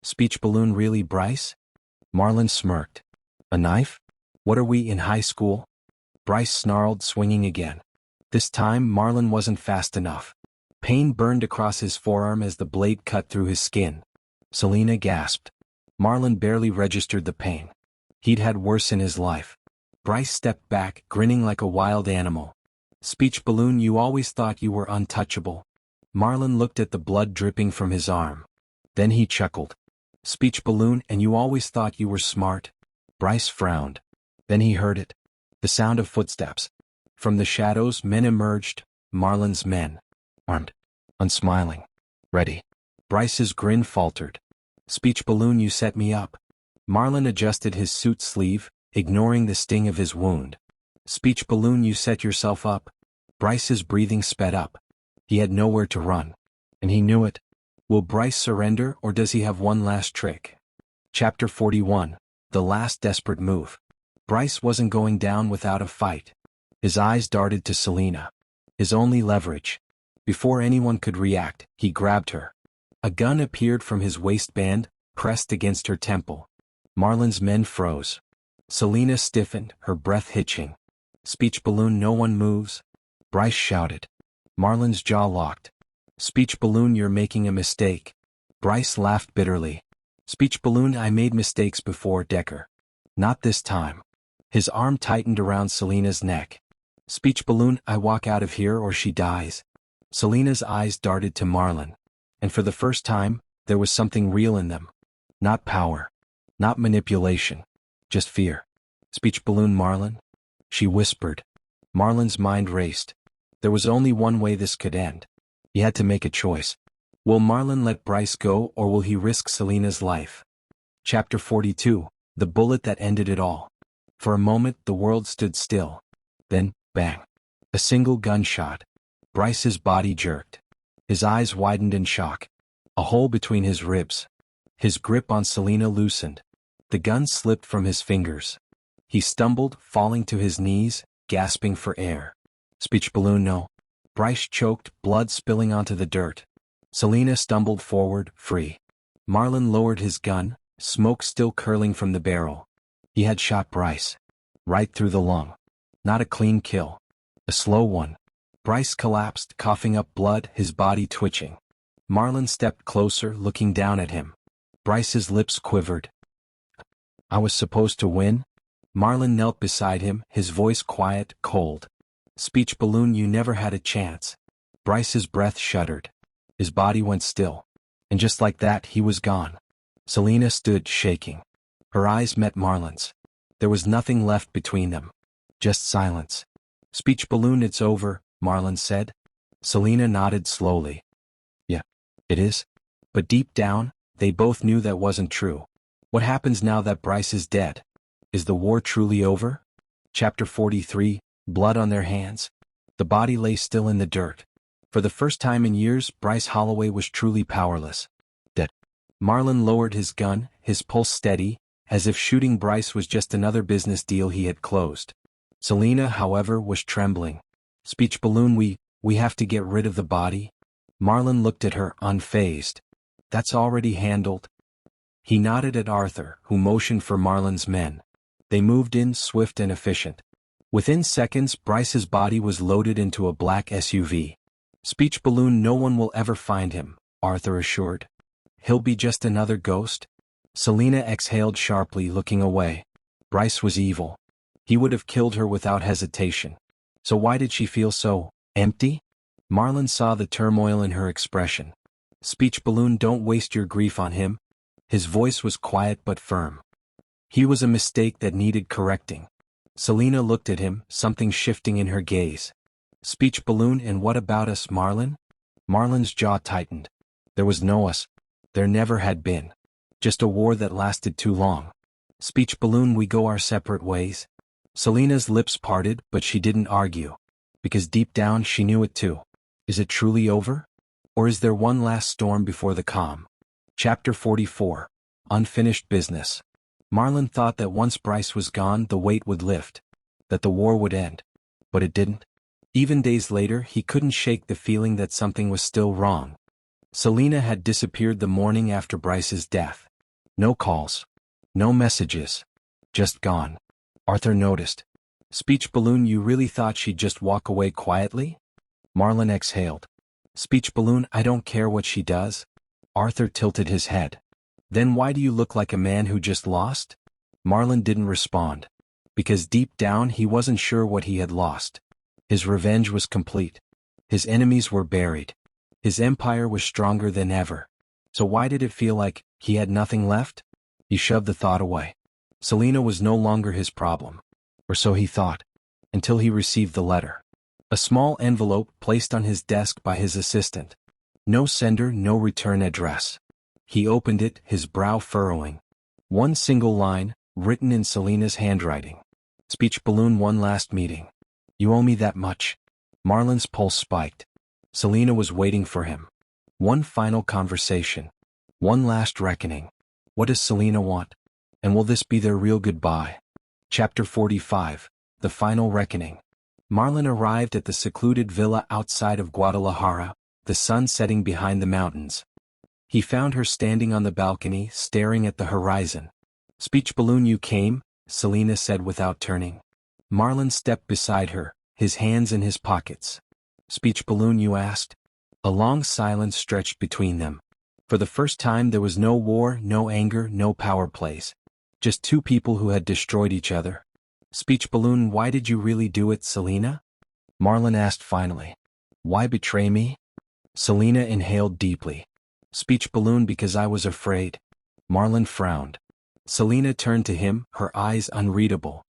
S1: Speech balloon, really, Bryce? Marlon smirked. A knife? What are we, in high school? Bryce snarled, swinging again. This time, Marlon wasn't fast enough. Pain burned across his forearm as the blade cut through his skin. Selena gasped. Marlon barely registered the pain. He'd had worse in his life. Bryce stepped back, grinning like a wild animal. Speech balloon, you always thought you were untouchable. Marlon looked at the blood dripping from his arm. Then he chuckled. Speech balloon, and you always thought you were smart. Bryce frowned. Then he heard it. The sound of footsteps. From the shadows, men emerged, Marlon's men. Armed. Unsmiling. Ready. Bryce's grin faltered. Speech balloon, you set me up. Marlon adjusted his suit sleeve, ignoring the sting of his wound. Speech balloon, you set yourself up. Bryce's breathing sped up. He had nowhere to run. And he knew it. Will Bryce surrender, or does he have one last trick? Chapter 41, The Last Desperate Move. Bryce wasn't going down without a fight. His eyes darted to Selena. His only leverage. Before anyone could react, he grabbed her. A gun appeared from his waistband, pressed against her temple. Marlon's men froze. Selena stiffened, her breath hitching. Speech balloon, no one moves. Bryce shouted. Marlon's jaw locked. Speech balloon, you're making a mistake. Bryce laughed bitterly. Speech balloon, I made mistakes before, Decker. Not this time. His arm tightened around Selena's neck. Speech balloon, I walk out of here or she dies. Selena's eyes darted to Marlon. And for the first time, there was something real in them. Not power. Not manipulation. Just fear. Speech balloon, Marlon? She whispered. Marlon's mind raced. There was only one way this could end. He had to make a choice. Will Marlon let Bryce go or will he risk Selena's life? Chapter 42. The bullet that ended it all. For a moment the world stood still. Then, bang. A single gunshot. Bryce's body jerked. His eyes widened in shock. A hole between his ribs. His grip on Selena loosened. The gun slipped from his fingers. He stumbled, falling to his knees, gasping for air. Speech balloon, no. Bryce choked, blood spilling onto the dirt. Selena stumbled forward, free. Marlon lowered his gun, smoke still curling from the barrel. He had shot Bryce. Right through the lung. Not a clean kill. A slow one. Bryce collapsed, coughing up blood, his body twitching. Marlon stepped closer, looking down at him. Bryce's lips quivered. I was supposed to win? Marlon knelt beside him, his voice quiet, cold. Speech balloon, you never had a chance. Bryce's breath shuddered. His body went still. And just like that, he was gone. Selena stood, shaking. Her eyes met Marlon's. There was nothing left between them. Just silence. Speech balloon, it's over, Marlon said. Selena nodded slowly. Yeah, it is. But deep down, they both knew that wasn't true. What happens now that Bryce is dead? Is the war truly over? Chapter 43. Blood on their hands. The body lay still in the dirt. For the first time in years, Bryce Holloway was truly powerless. Dead. Marlon lowered his gun, his pulse steady, as if shooting Bryce was just another business deal he had closed. Selena, however, was trembling. Speech balloon, we have to get rid of the body? Marlon looked at her, unfazed. That's already handled. He nodded at Arthur, who motioned for Marlon's men. They moved in, swift and efficient. Within seconds, Bryce's body was loaded into a black SUV. Speech balloon, no one will ever find him, Arthur assured. He'll be just another ghost? Selena exhaled sharply, looking away. Bryce was evil. He would have killed her without hesitation. So why did she feel so empty? Marlon saw the turmoil in her expression. Speech balloon, don't waste your grief on him. His voice was quiet but firm. He was a mistake that needed correcting. Selena looked at him, something shifting in her gaze. Speech balloon, and what about us, Marlon? Marlon's jaw tightened. There was no us. There never had been. Just a war that lasted too long. Speech balloon, we go our separate ways. Selena's lips parted, but she didn't argue. Because deep down she knew it too. Is it truly over? Or is there one last storm before the calm? Chapter 44. Unfinished business. Marlon thought that once Bryce was gone, the weight would lift. That the war would end. But it didn't. Even days later, he couldn't shake the feeling that something was still wrong. Selena had disappeared the morning after Bryce's death. No calls. No messages. Just gone. Arthur noticed. Speech balloon, you really thought she'd just walk away quietly? Marlon exhaled. Speech balloon, I don't care what she does. Arthur tilted his head. Then why do you look like a man who just lost? Marlon didn't respond. Because deep down he wasn't sure what he had lost. His revenge was complete. His enemies were buried. His empire was stronger than ever. So why did it feel like he had nothing left? He shoved the thought away. Selena was no longer his problem. Or so he thought. Until he received the letter. A small envelope placed on his desk by his assistant. No sender, no return address. He opened it, his brow furrowing. One single line, written in Selena's handwriting. Speech balloon, one last meeting. You owe me that much. Marlon's pulse spiked. Selena was waiting for him. One final conversation. One last reckoning. What does Selena want? And will this be their real goodbye? Chapter 45. The Final Reckoning. Marlon arrived at the secluded villa outside of Guadalajara, the sun setting behind the mountains. He found her standing on the balcony, staring at the horizon. "Speech balloon, you came," Selena said without turning. Marlon stepped beside her, his hands in his pockets. "Speech balloon, you asked?" A long silence stretched between them. For the first time there was no war, no anger, no power plays. Just two people who had destroyed each other. "Speech balloon, why did you really do it, Selena?" Marlon asked finally. "Why betray me?" Selena inhaled deeply. "Speech balloon, because I was afraid." Marlon frowned. Selena turned to him, her eyes unreadable.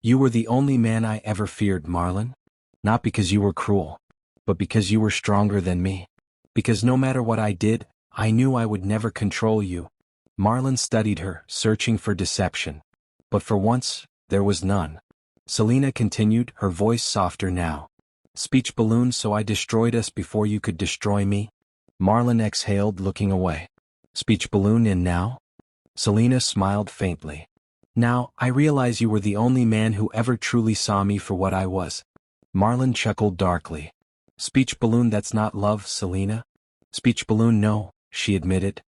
S1: "You were the only man I ever feared, Marlon. Not because you were cruel, but because you were stronger than me. Because no matter what I did, I knew I would never control you." Marlon studied her, searching for deception. But for once, there was none. Selena continued, her voice softer now. "Speech balloon, so I destroyed us before you could destroy me?" Marlon exhaled, looking away. "Speech balloon, and now?" Selena smiled faintly. "Now, I realize you were the only man who ever truly saw me for what I was." Marlon chuckled darkly. "Speech balloon, that's not love, Selena." "Speech balloon, no," she admitted.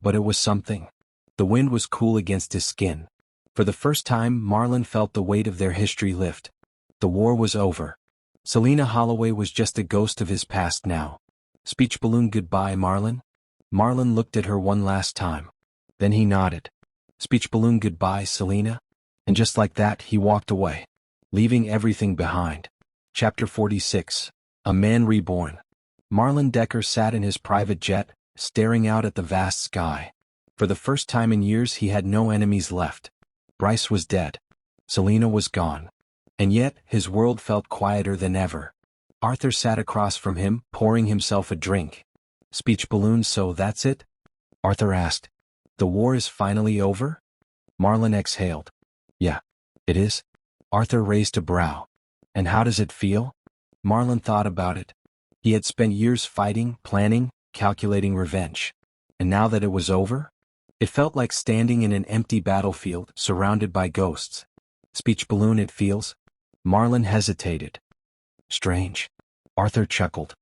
S1: But it was something. The wind was cool against his skin. For the first time, Marlon felt the weight of their history lift. The war was over. Selena Holloway was just a ghost of his past now. "Speech balloon, goodbye, Marlon." Marlon looked at her one last time. Then he nodded. "Speech balloon, goodbye, Selena." And just like that, he walked away, leaving everything behind. Chapter 46. A Man Reborn. Marlon Decker sat in his private jet, staring out at the vast sky. For the first time in years he had no enemies left. Bryce was dead. Selena was gone. And yet, his world felt quieter than ever. Arthur sat across from him, pouring himself a drink. "Speech balloon, so that's it?" Arthur asked. "The war is finally over?" Marlon exhaled. "Yeah, it is." Arthur raised a brow. "And how does it feel?" Marlon thought about it. He had spent years fighting, planning, calculating revenge. And now that it was over? It felt like standing in an empty battlefield, surrounded by ghosts. "Speech balloon, it feels?" Marlon hesitated. "Strange." Arthur chuckled.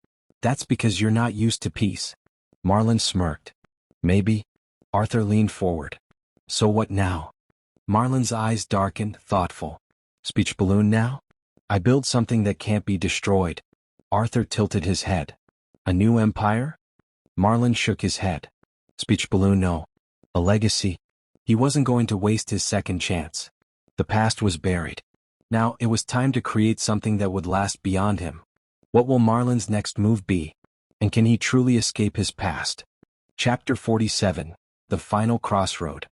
S1: "That's because you're not used to peace." Marlon smirked. "Maybe." Arthur leaned forward. "So what now?" Marlon's eyes darkened, thoughtful. "Speech balloon now? I build something that can't be destroyed." Arthur tilted his head. "A new empire?" Marlon shook his head. "Speech balloon, no. A legacy." He wasn't going to waste his second chance. The past was buried. Now it was time to create something that would last beyond him. What will Marlon's next move be? And can he truly escape his past? Chapter 47. The Final Crossroad.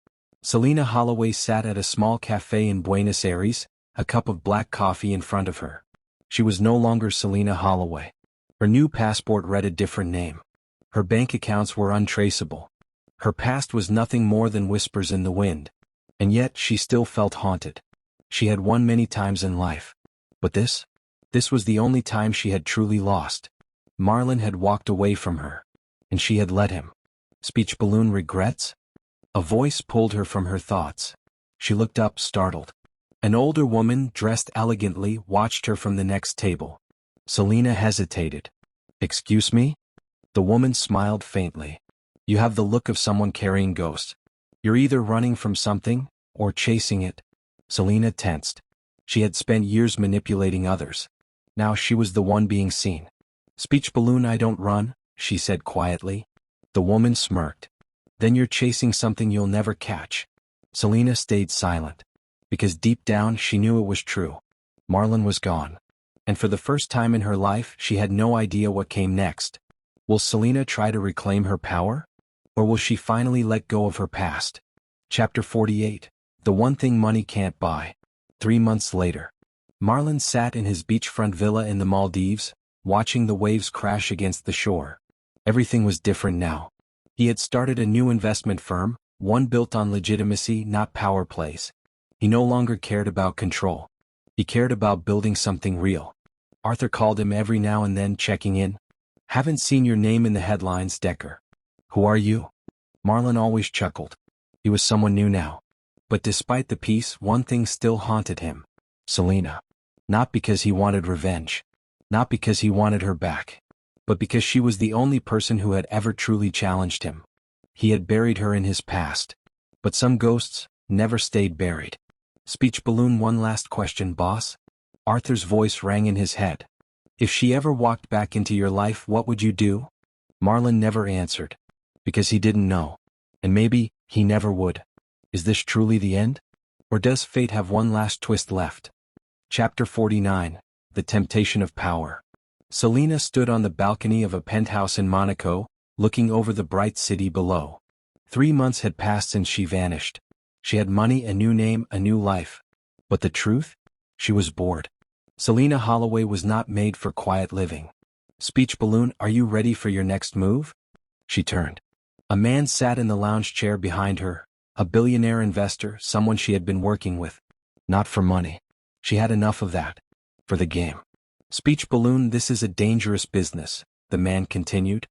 S1: Selena Holloway sat at a small cafe in Buenos Aires, a cup of black coffee in front of her. She was no longer Selena Holloway. Her new passport read a different name. Her bank accounts were untraceable. Her past was nothing more than whispers in the wind. And yet she still felt haunted. She had won many times in life. But this was the only time she had truly lost. Marlon had walked away from her. And she had let him. "Speech balloon, regrets?" A voice pulled her from her thoughts. She looked up, startled. An older woman, dressed elegantly, watched her from the next table. Selena hesitated. "Excuse me?" The woman smiled faintly. "You have the look of someone carrying ghosts. You're either running from something, or chasing it." Selena tensed. She had spent years manipulating others. Now she was the one being seen. "Speech balloon, I don't run," she said quietly. The woman smirked. "Then you're chasing something you'll never catch." Selena stayed silent. Because deep down she knew it was true. Marlon was gone. And for the first time in her life she had no idea what came next. Will Selena try to reclaim her power? Or will she finally let go of her past? Chapter 48. The One Thing Money Can't Buy. 3 months later. Marlon sat in his beachfront villa in the Maldives, watching the waves crash against the shore. Everything was different now. He had started a new investment firm, one built on legitimacy, not power plays. He no longer cared about control. He cared about building something real. Arthur called him every now and then, checking in. "Haven't seen your name in the headlines, Decker." "Who are you?" Marlon always chuckled. He was someone new now. But despite the peace, one thing still haunted him. Selena. Not because he wanted revenge. Not because he wanted her back. But because she was the only person who had ever truly challenged him. He had buried her in his past. But some ghosts never stayed buried. Speech balloon. One last question, boss. Arthur's voice rang in his head. If she ever walked back into your life, what would you do? Marlon never answered. Because he didn't know. And maybe he never would. Is this truly the end? Or does fate have one last twist left? Chapter 49. The Temptation of Power. Selena stood on the balcony of a penthouse in Monaco, looking over the bright city below. 3 months had passed since she vanished. She had money, a new name, a new life. But the truth? She was bored. Selena Holloway was not made for quiet living. Speech balloon, are you ready for your next move? She turned. A man sat in the lounge chair behind her, a billionaire investor, someone she had been working with. Not for money. She had enough of that. For the game. Speech balloon, this is a dangerous business, the man continued.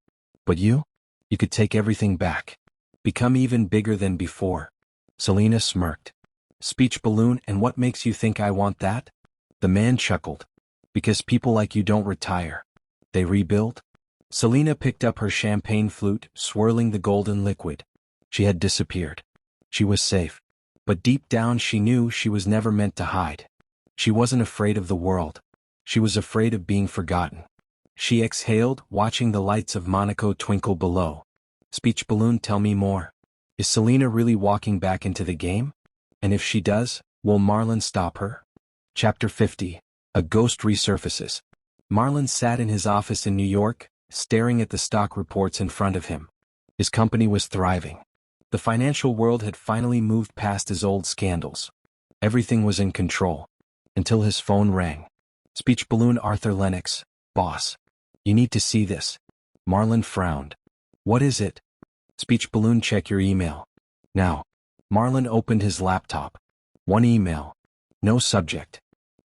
S1: But you? You could take everything back. Become even bigger than before. Selena smirked. Speech balloon, and what makes you think I want that? The man chuckled. Because people like you don't retire. They rebuild? Selena picked up her champagne flute, swirling the golden liquid. She had disappeared. She was safe. But deep down she knew she was never meant to hide. She wasn't afraid of the world. She was afraid of being forgotten. She exhaled, watching the lights of Monaco twinkle below. Speech balloon, tell me more. Is Selena really walking back into the game? And if she does, will Marlon stop her? Chapter 50. A ghost resurfaces. Marlon sat in his office in New York, staring at the stock reports in front of him. His company was thriving. The financial world had finally moved past his old scandals. Everything was in control. Until his phone rang. Speech balloon, Arthur Lennox, boss. You need to see this. Marlon frowned. What is it? Speech balloon, check your email. Now. Marlon opened his laptop. One email. No subject.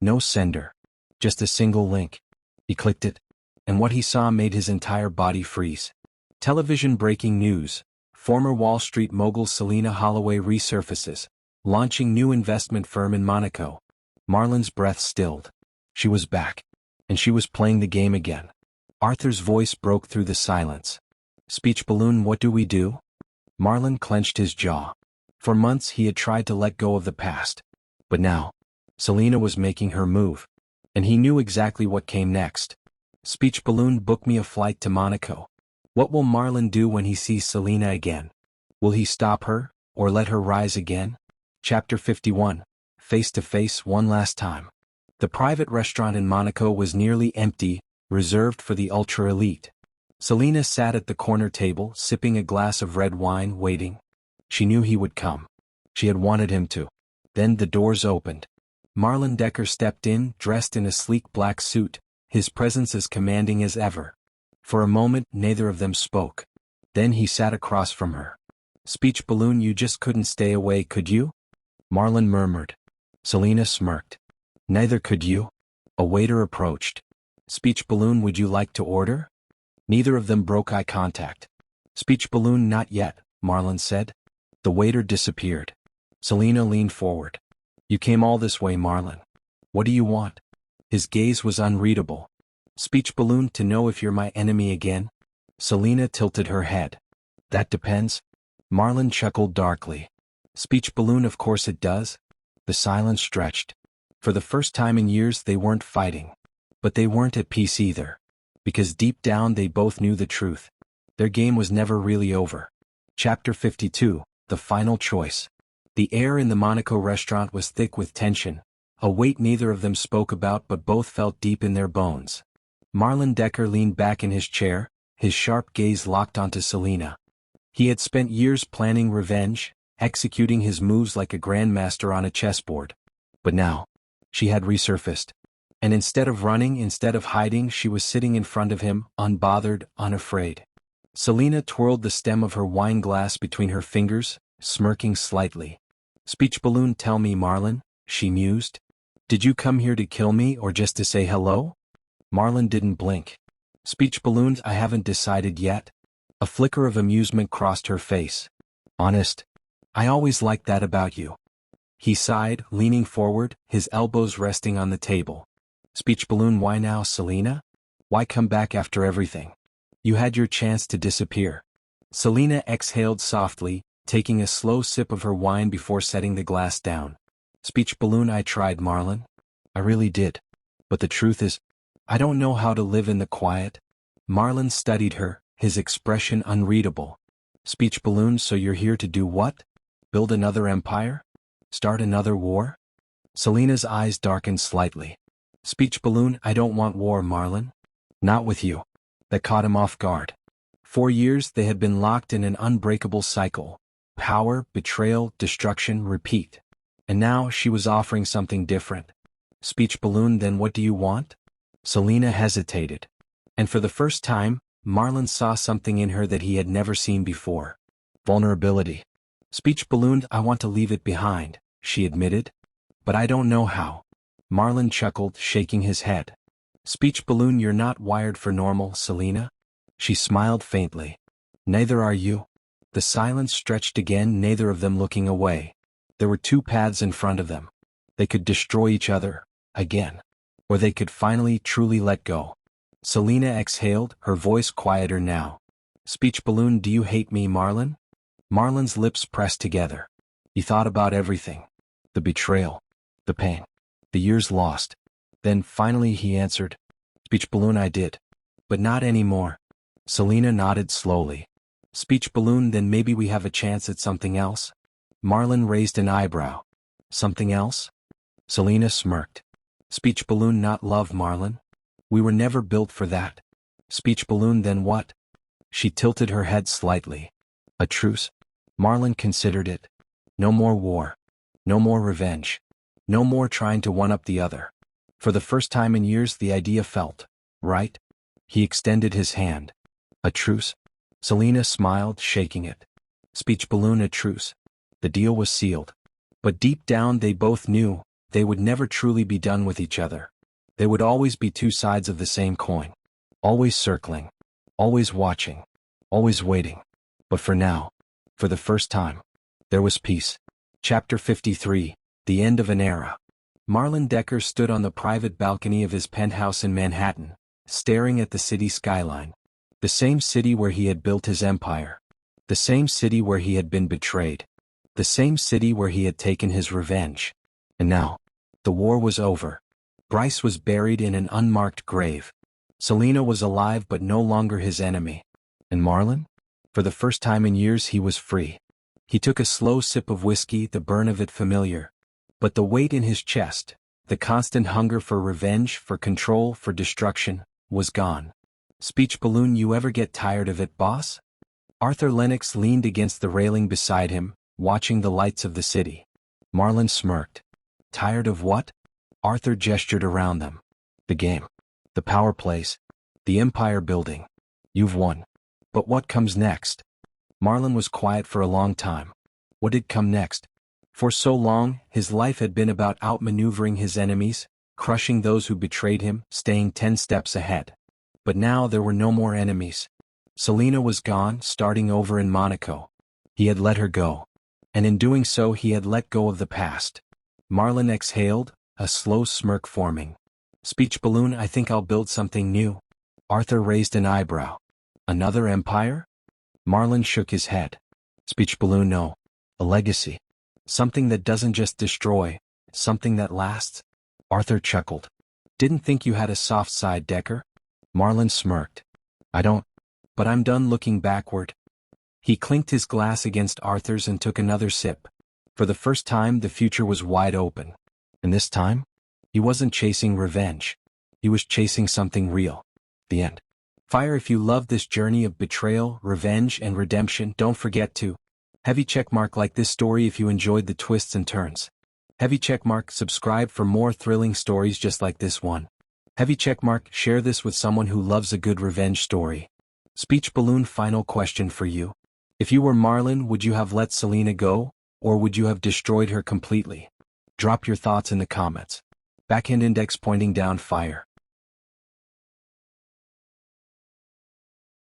S1: No sender. Just a single link. He clicked it. And what he saw made his entire body freeze. Television breaking news. Former Wall Street mogul Selena Holloway resurfaces. Launching new investment firm in Monaco. Marlon's breath stilled. She was back. And she was playing the game again. Arthur's voice broke through the silence. Speech balloon, what do we do? Marlon clenched his jaw. For months he had tried to let go of the past. But now, Selena was making her move. And he knew exactly what came next. Speech balloon, book me a flight to Monaco. What will Marlon do when he sees Selena again? Will he stop her, or let her rise again? Chapter 51. Face to face one last time. The private restaurant in Monaco was nearly empty, reserved for the ultra-elite. Selena sat at the corner table, sipping a glass of red wine, waiting. She knew he would come. She had wanted him to. Then the doors opened. Marlon Decker stepped in, dressed in a sleek black suit, his presence as commanding as ever. For a moment, neither of them spoke. Then he sat across from her. Speech balloon, you just couldn't stay away, could you? Marlon murmured. Selena smirked. Neither could you. A waiter approached. Speech balloon, would you like to order? Neither of them broke eye contact. Speech balloon, not yet, Marlon said. The waiter disappeared. Selena leaned forward. You came all this way, Marlon. What do you want? His gaze was unreadable. Speech balloon, to know if you're my enemy again? Selena tilted her head. That depends. Marlon chuckled darkly. Speech balloon, of course it does. The silence stretched. For the first time in years they weren't fighting. But they weren't at peace either. Because deep down they both knew the truth. Their game was never really over. Chapter 52. The Final Choice. The air in the Monaco restaurant was thick with tension, a weight neither of them spoke about but both felt deep in their bones. Marlon Decker leaned back in his chair, his sharp gaze locked onto Selena. He had spent years planning revenge, executing his moves like a grandmaster on a chessboard. But now, she had resurfaced. And instead of running, instead of hiding, she was sitting in front of him, unbothered, unafraid. Selena twirled the stem of her wine glass between her fingers, smirking slightly. Speech balloon, tell me, Marlon, she mused. Did you come here to kill me or just to say hello? Marlon didn't blink. Speech balloons, I haven't decided yet. A flicker of amusement crossed her face. Honest. I always liked that about you. He sighed, leaning forward, his elbows resting on the table. Speech balloon. Why now, Selena? Why come back after everything? You had your chance to disappear. Selena exhaled softly, taking a slow sip of her wine before setting the glass down. Speech balloon. I tried, Marlon. I really did. But the truth is, I don't know how to live in the quiet. Marlon studied her, his expression unreadable. Speech balloon. So you're here to do what? Build another empire? Start another war? Selena's eyes darkened slightly. Speech balloon. I don't want war, Marlon. Not with you. That caught him off guard. For years they had been locked in an unbreakable cycle. Power, betrayal, destruction, repeat. And now she was offering something different. Speech balloon. Then what do you want? Selena hesitated. And for the first time, Marlon saw something in her that he had never seen before. Vulnerability. Speech balloon. I want to leave it behind, she admitted. But I don't know how. Marlon chuckled, shaking his head. Speech balloon. You're not wired for normal, Selena. She smiled faintly. Neither are you. The silence stretched again, neither of them looking away. There were two paths in front of them. They could destroy each other, again. Or they could finally truly let go. Selena exhaled, her voice quieter now. Speech balloon. Do you hate me, Marlon? Marlon's lips pressed together. He thought about everything. The betrayal. The pain. The years lost. Then finally he answered. Speech balloon. I did. But not anymore. Selena nodded slowly. Speech balloon. Then maybe we have a chance at something else? Marlon raised an eyebrow. Something else? Selena smirked. Speech balloon. Not love, Marlon. We were never built for that. Speech balloon. Then what? She tilted her head slightly. A truce? Marlon considered it. No more war. No more revenge. No more trying to one-up the other. For the first time in years the idea felt right. He extended his hand. A truce? Selena smiled, shaking it. Speech balloon. A truce. The deal was sealed. But deep down they both knew they would never truly be done with each other. They would always be two sides of the same coin. Always circling. Always watching. Always waiting. But for now, for the first time, there was peace. Chapter 53. The End of an Era. Marlon Decker stood on the private balcony of his penthouse in Manhattan, staring at the city skyline. The same city where he had built his empire. The same city where he had been betrayed. The same city where he had taken his revenge. And now, the war was over. Bryce was buried in an unmarked grave. Selena was alive but no longer his enemy. And Marlon? For the first time in years he was free. He took a slow sip of whiskey, the burn of it familiar. But the weight in his chest, the constant hunger for revenge, for control, for destruction, was gone. Speech balloon. You ever get tired of it, boss? Arthur Lennox leaned against the railing beside him, watching the lights of the city. Marlon smirked. Tired of what? Arthur gestured around them. The game. The power plays. The empire building. You've won. But what comes next? Marlon was quiet for a long time. What did come next? For so long, his life had been about outmaneuvering his enemies, crushing those who betrayed him, staying 10 steps ahead. But now there were no more enemies. Selena was gone, starting over in Monaco. He had let her go. And in doing so he had let go of the past. Marlon exhaled, a slow smirk forming. Speech balloon. I think I'll build something new. Arthur raised an eyebrow. Another empire? Marlon shook his head. Speech balloon. No. A legacy. Something that doesn't just destroy, something that lasts. Arthur chuckled. Didn't think you had a soft side, Decker? Marlon smirked. I don't. But I'm done looking backward. He clinked his glass against Arthur's and took another sip. For the first time the future was wide open. And this time? He wasn't chasing revenge. He was chasing something real. The end. Fire. If you loved this journey of betrayal, revenge, and redemption, don't forget to heavy checkmark like this story if you enjoyed the twists and turns. Heavy checkmark subscribe for more thrilling stories just like this one. Heavy checkmark share this with someone who loves a good revenge story. Speech balloon. Final question for you. If you were Marlon, would you have let Selena go, or would you have destroyed her completely? Drop your thoughts in the comments. Backhand index pointing down. Fire.